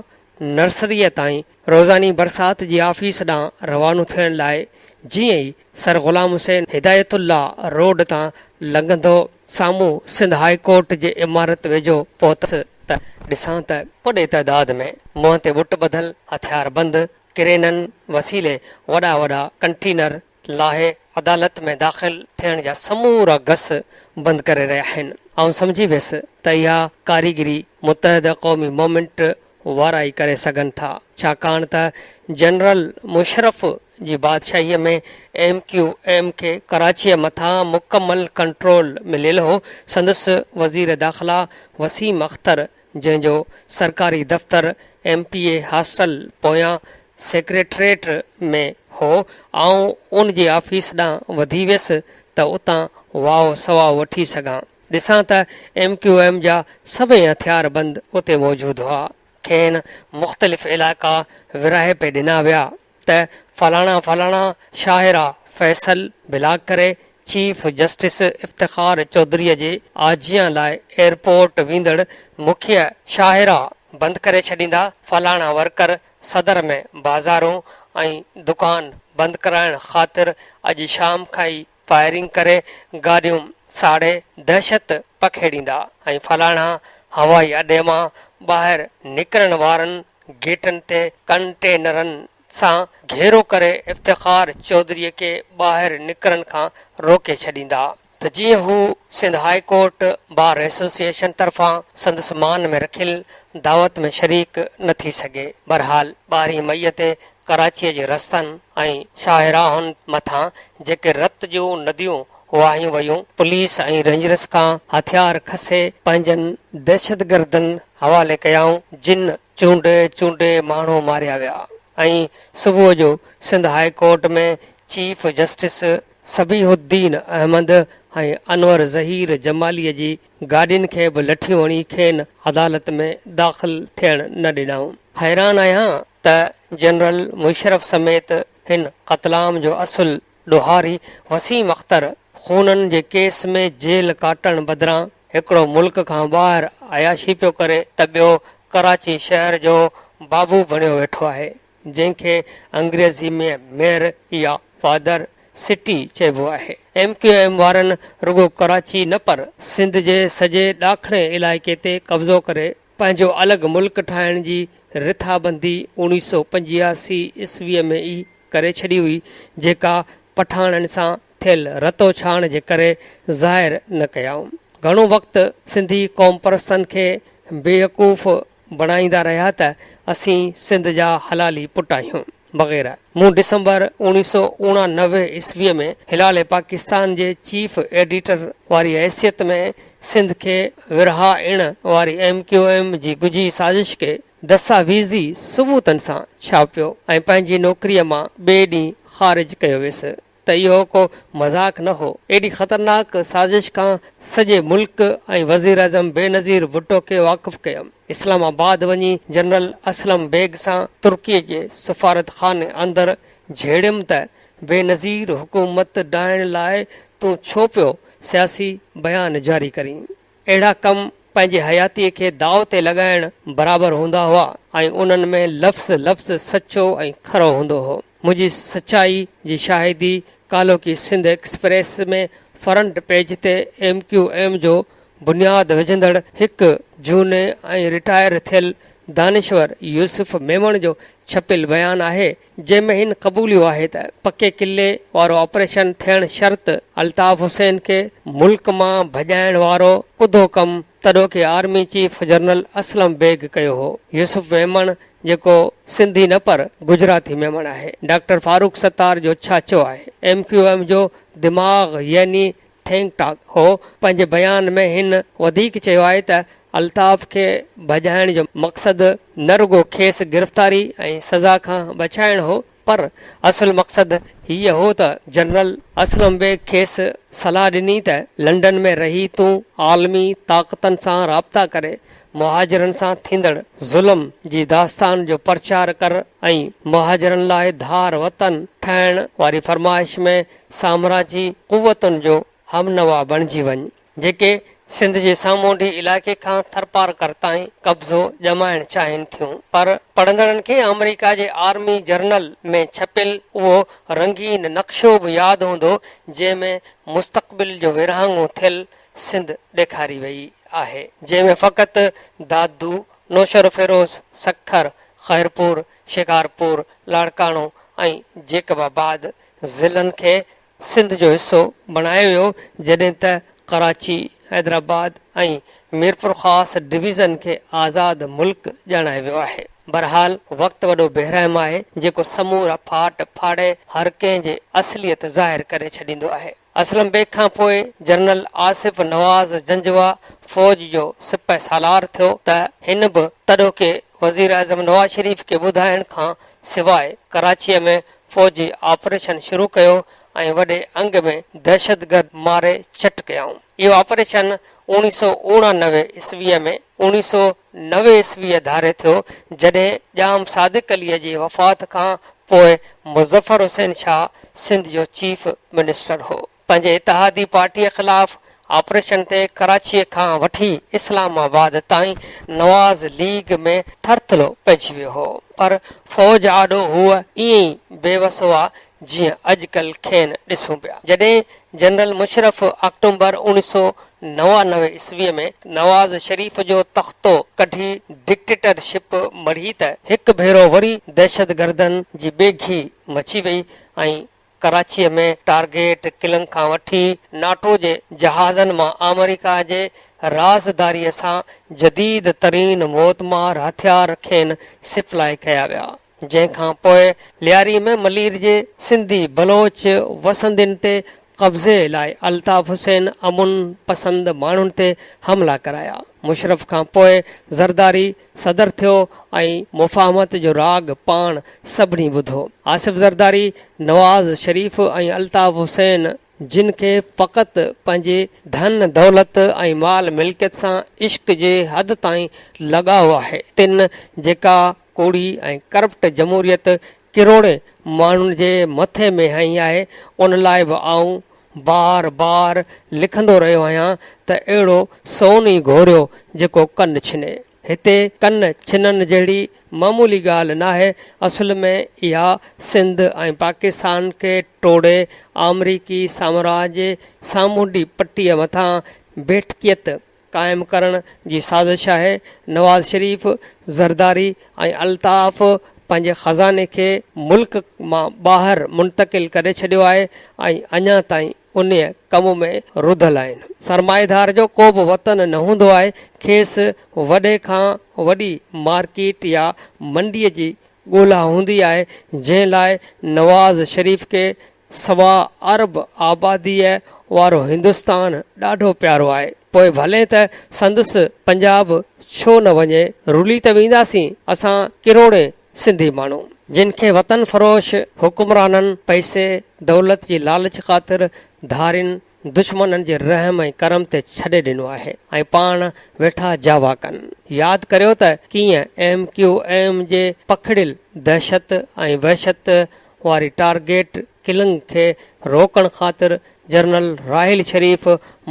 S1: नर्सरीअ ताईं रोज़ानी बरसाति जी ऑफिस ॾांहुं रवानो थियण लाइ जीअं ई सर ग़ुलाम हुसैन हिदायतुल्ला रोड तां लंघंदो साम्हूं सिंध हाई कोर्ट जे इमारत वेझो पहुतसि त ॾिसां त वॾे तइदाद में मुंहं ते ॿुट ॿधल हथियार बंदि किरेननि वसीले वॾा वॾा कंटेनर लाहे अदालत में दाख़िल थियण जा समूरा गस बंदि करे रहिया आहिनि। ऐं सम्झी वियुसि त इहा कारीगिरी मुतहद क़ौमी मूवमेंट वारा ई करे सघनि था, छाकाणि त जनरल मुशरफ जी बादशाहीअ में MQM खे कराचीअ मथां मुकमल कंट्रोल मिलियल हो। संदसि वज़ीर दाख़िला वसीम अख्तर, जंहिंजो सरकारी दफ़्तर MPA हॉस्टल पोयां सेक्रेटरेट में हो, ऐं उन जी ऑफिस ॾांहुं वधी वियुसि त उतां वाओ सवाओ वठी सघां। ॾिसां त MQM जा सभई हथियार बंदि उते मौजूदु हुआ। खेनि मुख़्तलिफ़ इलाइक़ा विराहे पे ॾिना विया त फलाणा फलाणा शाहिरा फैसल बिलाक करे चीफ जस्टिस इफ़्तिखार चौधरीअ जे आजियां लाइ एयरपोर्ट वेंदड़ मुख्य शाहिरा बंदि करे छॾींदा। फलाणा वर्कर सदर में बाज़ारूं ऐं दुकान बंदि कराइण ख़ातिर अॼु शाम खां ई फायरिंग करे गाॾियूं साड़े दहशत पखेड़ींदा ऐं फलाणा हवाई अॾे मां ॿाहिरि निकिरण वारनि गेटनि ते कंटेनरनि सां घेरो करे इफ़्तिखार चौधरीअ खे ॿाहिरि निकिरण खां रोके छॾींदा त जीअं हू Sindh high court bar association तरफ़ां संदसि मान में रखियल दावत में शरीक न थी सघे। बहरहाल 12 मई ते कराचीअ जे रस्तनि ऐं शाहराहुनि मथां जेके रत जूं नदियूं वाहियूं वयूं, पुलिस ऐं रेंजर्स खां हथियार खसे पंहिंजनि दहशतगर्दनि हवाले कयाऊं, जिन चूंडे चूंडे माण्हू मारिया विया ऐं सुबुह जो सिंध हाई कोर्ट में चीफ जस्टिस सबीहुद्दीन अहमद ऐं अनवर ज़हीर जमालीअ जी गाॾियुनि खे बि लठियूं हणी खेनि अदालत में दाख़िल थियण न ॾिनऊं। हैरान आहियां त जनरल मुशरफ समेत हिन क़तलाम जो असुल ॾोहारी वसीम अख्तर खूननि जे केस में जेल काटण बदिरां हिकिड़ो मुल्क खां ॿाहिरि अयाशी पियो करे त ॿियो कराची शहर जो बाबू बणियो वेठो आहे, जंहिंखे अंग्रेज़ी में मेयर या फादर सिटी चइबो आहे। MQM वारनि रुगो कराची न पर सिंध जे सॼे ॾाखणे इलाइक़े ते कब्ज़ो करे पंहिंजो अलॻि मुल्क ठाहिण जी रिथाबंदी 1985 ईस्वीअ में ई करे छॾी हुई, जेका पठाणनि सां थियल रतो छाण जे करे ज़ाहिर न कयाऊं। घणो वक़्तु सिंधी क़ौम परस्तनि खे बेवकूफ़ बणाईंदा रहिया त असीं सिंध जा हलाली पुट आहियूं वग़ैरह। मूं डिसंबर 1989 ईस्वीअ में हिलाल पाकिस्तान जे चीफ एडिटर वारी हैसियत में सिंध खे विरहाइण वारी MQM जी गुझी साज़िश खे दस्तावेज़ी सबूतनि सां छापियो ऐं पंहिंजी नौकरीअ मां ॿिए ॾींहुं ख़ारिज कयो वियुसि त इहो को मज़ाक न हो। एॾी ख़तरनाक साज़िश खां सॼे मुल्क ऐं वज़ीर आज़म बेनज़ीर भुट्टो खे वाक़िफ़ कयमि। इस्लामाबाद वञी जनरल असलम बेग सां तुर्कीअ जे सफ़ारत खाने अंदरि झेड़ियुमि त बेनज़ीर हुकूमत ॾाइण लाइ तूं छो पियो सियासी बयान जारी करीं। अहिड़ा कम पंहिंजे हयातीअ खे दाव ते लॻाइण बराबरि हूंदा हुआ ऐं उन्हनि में लफ़्ज़ सचो ऐं खरो हूंदो हो। मुंहिंजी सचाई जी शाहिदी कालो की सिंध एक्सप्रेस में फ्रंट पेज ते MQM जो बुनियाद विझंदड़ हिकु झूने ऐं रिटायर थियल दानिश्वर यूसुफ मेमण जो छपियल बयान आहे, जंहिंमें हिन क़बूलियो आहे त पके किले वारो ऑपरेशन थियण शर्त अल्ताफ़ हुसैन खे मुल्क मां भॼाइण वारो कुदो कमु तॾो के army chief general Aslam Beg कयो हो। यूसुफ मेमण जेको सिंधी न पर गुजराती मेमण आहे। डॉक्टर फारूक सत्तार जो छाचो आहे। MQM जो दिमाग़ यानी थिंक टैंक हो। पंहिंजे बयान में हिन वधीक चयो आहे त अल्ताफ़ खे भॼाइण जो मक़सदु न रुगो खेसि गिरफ़्तारी ऐं सज़ा खां बचाइण हो, पर असुल मक़सदु हीअ हो त जनरल असलम बेग खेसि सलाह ॾिनी त लंडन में रही तूं आलमी ताक़तनि सां राब्ता करे मुहाजिरनि सां थींदड़ ज़ुल्म जी दास्तान जो प्रचार कर ऐं मुहाजिरनि लाइ धार वतन ठाहिण वारी फरमाइश में साम्राजी कुवतुनि जो हमनवा बणिजी वञ, जेके सिंध जे सामूंडी इलाइक़े खां थरपार कर ताईं कब्ज़ो ॼमाइण चाहिनि थियूं। पर पढ़ंदड़नि खे अमेरिका जे आर्मी जर्नल में छपियल उहो रंगीन नक्शो बि यादि हूंदो, जंहिंमें मुस्तक़बिल जो विरहाङो थियल सिंध ॾेखारी वई आहे, जंहिंमें फ़क़ति दादू, नौशर फिरोज़, सखर, ख़ैरपुर, शिकारपुर, लाड़काणो ऐं जेकबाबाद ज़िलनि खे सिंध जो हिसो बणायो वियो, जॾहिं त कराची, हैदराबाद ऐं मीरपुर ख़ासि डिवीज़न खे आज़ाद मुल्क ॼाणायो वियो आहे। बहरहाल वक़्तु वॾो बेरहम आहे, जेको समूरा फाट फाड़े हर कंहिं जे असलियत ज़ाहिर करे छॾींदो आहे। असलम बेग खां पोइ जनरल आसिफ नवाज़ जंजवा फ़ौज जो सिपाही सालार थियो त हिन बि तॾो के वज़ीर आज़म नवाज़ शरीफ़ खे ॿुधाइण खां सवाइ कराचीअ में फ़ौजी ऑपरेशन शुरू कयो ऐं वॾे अंग में दहशतगर्द मारे चट कयाऊं। इहो ऑपरेशन 1989 ईस्वीअ में 1990 ईस्वीअ धारे थियो, जॾहिं ॼाम सादिक अलीअ जी वफ़ात खां पोइ मुज़फ़र हुसैन शाह सिंध जो चीफ मिनिस्टर हो। पंहिंजे इतिहादी पार्टीअ ख़िलाफ़ ऑपरेशन ते कराचीअ खां वठी इस्लामाबाद ताईं नवाज़ लीग में थरथलो पइजी वियो हो, पर फ़ौज आॾो हूअ ईअं ई बेवस हुआ जीअं अॼुकल्ह खेनि ॾिसूं पिया। जॾहिं जनरल मुशरफ अक्टूबर 1999 ईस्वीअ में नवाज़ शरीफ़ जो तख़्तो कढी डिक्टेटरशिप मढ़ी त हिकु भेरो वरी दहशतगर्दनि जी बेघी मची वई ऐं कराचीअ में टारगेट किलनि खां वठी नाटो जे जहाज़नि मां अमेरिका जे राज़दारीअ सां जदीद तरीन मौतमार हथियार खेनि सिप्लाई कया विया, जंहिंखां पोइ लियारी में मलीर जे सिंधी बलोच वसंदियुनि ते कब्ज़े लाइ अल्ताफ़ हुसैन अमुन पसंद माण्हुनि ते हमला कराया। मुशरफ खां पोइ ज़रदारी सदर थियो ऐं मुफ़ाहमत जो राग पाण सभिनी ॿुधो। आसिफ़ ज़रदारी, नवाज़ शरीफ़ ऐं अल्ताफ़ हुसैन जिन खे फ़क़ति पंहिंजे धन दौलत ऐं माल मिल्कियत सां इश्क जे हद ताईं लॻाउ आहे, तिन जेका कूड़ी ऐं करप्ट जमहूरियत किरोड़े माण्हुनि जे मथे में हई आहे, उन लाइ बि आऊं बार बार लिखंदो रहियो आहियां त अहिड़ो सोन ई घोरियो जेको कन छिने। हिते कन छिननि जहिड़ी मामूली ॻाल्हि न आहे। असुल में इहा सिंध ऐं पाकिस्तान खे टोड़े अमरीकी साम्राज्य सामूंडी पटीअ मथां बेठकियत क़ाइमु करण जी साज़िश आहे। नवाज़ शरीफ़, ज़रदारी ऐं अल्ताफ़ पंहिंजे ख़ज़ाने खे मुल्क मां ॿाहिरि मुंतक़िल करे छॾियो आहे ऐं अञा ताईं उन कम में रुधल आहिनि। सरमाएदार जो को बि वतन न हूंदो आहे, खेसि वॾे खां वॾी मार्केट या मंडीअ जी ॻोल्हा हूंदी आहे, जंहिं लाइ नवाज़ शरीफ़ खे सवा अरब आबादीअ वारो हिंदुस्तान ॾाढो प्यारो आहे। पोइ भले त संदसि पंजाब छो न वञे, रुली त वेंदासीं असां किरोड़े सिंधी माण्हू, जिन खे वतन फ़रोश हुकुमराननि पैसे दौलत जी लालच ख़ातिर धारियुनि दुश्मननि जे रहम ऐं करम ते छॾे ॾिनो आहे ऐं पाण वेठा जावा कनि। यादि करियो त कीअं MQM जे पखड़ियल दहशत ऐं वहशत वारी टारगेट किलिंग खे रोकण ख़ातिर जनरल राहिल शरीफ़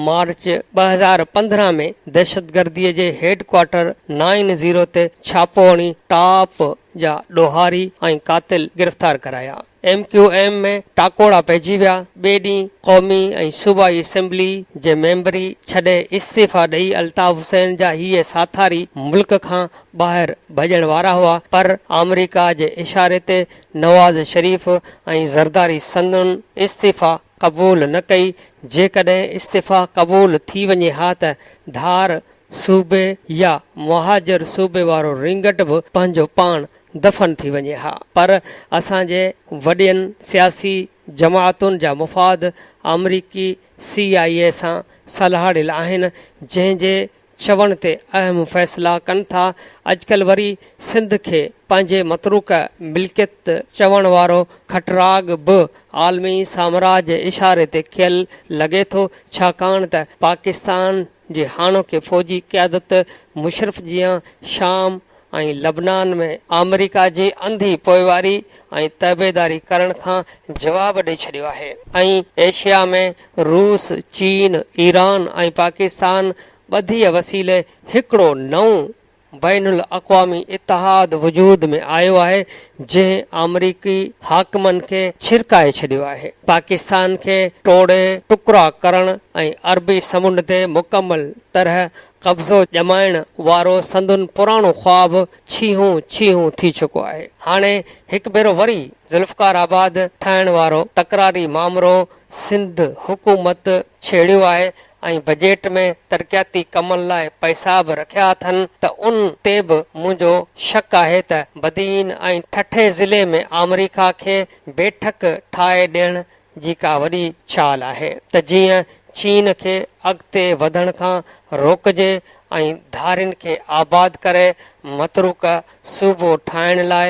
S1: मार्च 2015 में दहशतगर्दीअ जे हेडक्वार्टर 90 ते छापो हणी टॉप जा ॾोहारी ऐं कातिल गिरफ़्तार कराया। MQM में टाकोड़ा पइजी विया। ॿिए ॾींहुं क़ौमी ऐं सूबाई असेंबली जे मेंबरी छॾे इस्तीफ़ा ॾेई अल्ताफ़ हुसैन जा हीअ साथारी मुल्क खां ॿाहिरि भॼण वारा हुआ, पर अमरीका जे इशारे ते नवाज़ शरीफ़ ऐं ज़रदारी संदन इस्तीफ़ा क़बूल न कई। जेकॾहिं इस्तीफ़ा क़बूल थी वञे हा त धार सूबे या मुहाजिर सूबे वारो रिंगट बि पंहिंजो पाण दफ़न थी वञे हा, पर असांजे वॾियनि सियासी जमातुनि जा मुफ़ाद अमरीकी CIA सां सलाहड़ियल आहिनि, जंहिंजे चवण ते अहम फ़ैसिला कनि था। अॼुकल्ह वरी सिंध खे पंहिंजे मतरूक मिल्कियत चवण वारो खटराग बि आलमी साम्राज्य इशारे ते कयल लॻे थो, छाकाणि त पाकिस्तान जी हाणोके फ़ौजी क़यादत मुशरफ जियां शाम ऐं लबनान में अमरीका जी अंधी पोइवारी ऐं तबेदारी करण खां जवाब ॾेई छॾियो आहे ऐं एशिया में रूस, चीन, ईरान ऐं पाकिस्तान ॿधीअ वसीले हिकिड़ो नओं बैनुल अक़वामी इतिहाद वजूद में आयो आहे, जंहिं अमरीकी हाकमनि खे छिरकाए छॾियो आहे। पाकिस्तान खे टोड़े टुकड़ा करण ऐं अरबी समुंड ते मुकमल तरह कब्ज़ो ॼमाइण वारो संदन पुराणो ख्वाब छीहूं थी चुको आहे। हाणे हिकु भेरो वरी ज़ुल्फ़कार आबाद ठाहिण वारो तकरारी मामलो सिंध हुकूमत छेड़ियो आहे ऐं बजट में तरक़ियाती कमनि लाइ पैसा बि रखिया अथनि, त उन ते बि मुंहिंजो शक आहे त बदीन ऐं ठठे ज़िले में अमरीका खे बेठक ठाहे ॾियण जी का वॾी चाल आहे त जीअं चीन खे अॻिते वधण खां रोकजे ऐं धारियुनि खे आबाद करे मतरूक सूबो ठाहिण लाइ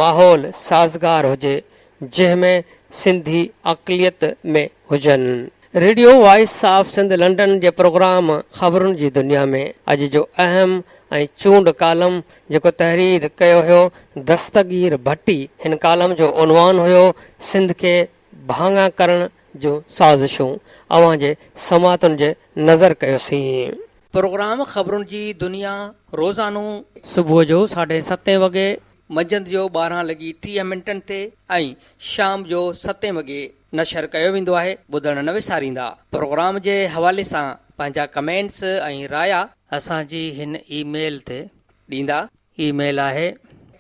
S1: माहौल साज़गार हुजे, जंहिंमें सिंधी अक़लियत में हुजनि। Radio voice of Sindh London जे प्रोग्राम ख़बरुनि जी दुनिया में अॼु जो अहम ऐं चूंड कालम जेको तहरीर कयो हुयो दस्तगीर भट्टी, हिन कालम जो उनवान हुयो सिंध खे भाङा करण जूं साज़िशूं। अवां जे समातुनि जे नज़र कयोसीं। प्रोग्राम ख़बरुनि जी दुनिया रोज़ानो सुबुह जो 7:30 वॻे, मंझंदि जो 12:30 ते ऐं शाम जो 7 वॻे नशर कयो वेंदो आहे। ॿुधण न विसारींदा। प्रोग्राम जे हवाले सां पंहिंजा कमेंट्स ऐं राया असांजी हिन ईमेल ते ॾींदा। ईमेल आहे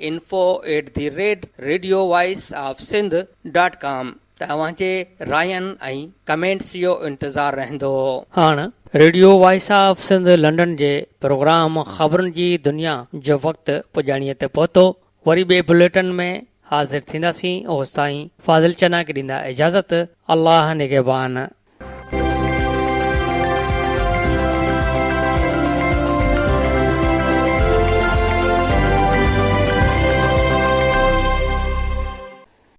S1: info@radiovoiceofsindh.com। तव्हांजे रायनि ऐं कमेंट्स जो इंतज़ारु रहंदो। हाणे radio voice of Sindh London जे प्रोग्राम ख़बरुनि जी दुनिया जो वक़्तु पुॼाणीअ ते पहुतो। वरी ॿिए बुलेटिन में हाज़िर थींदासीं। ओसि ताईं फाज़िल चना खे ॾींदा इजाज़त। अल्लाह निगहबान।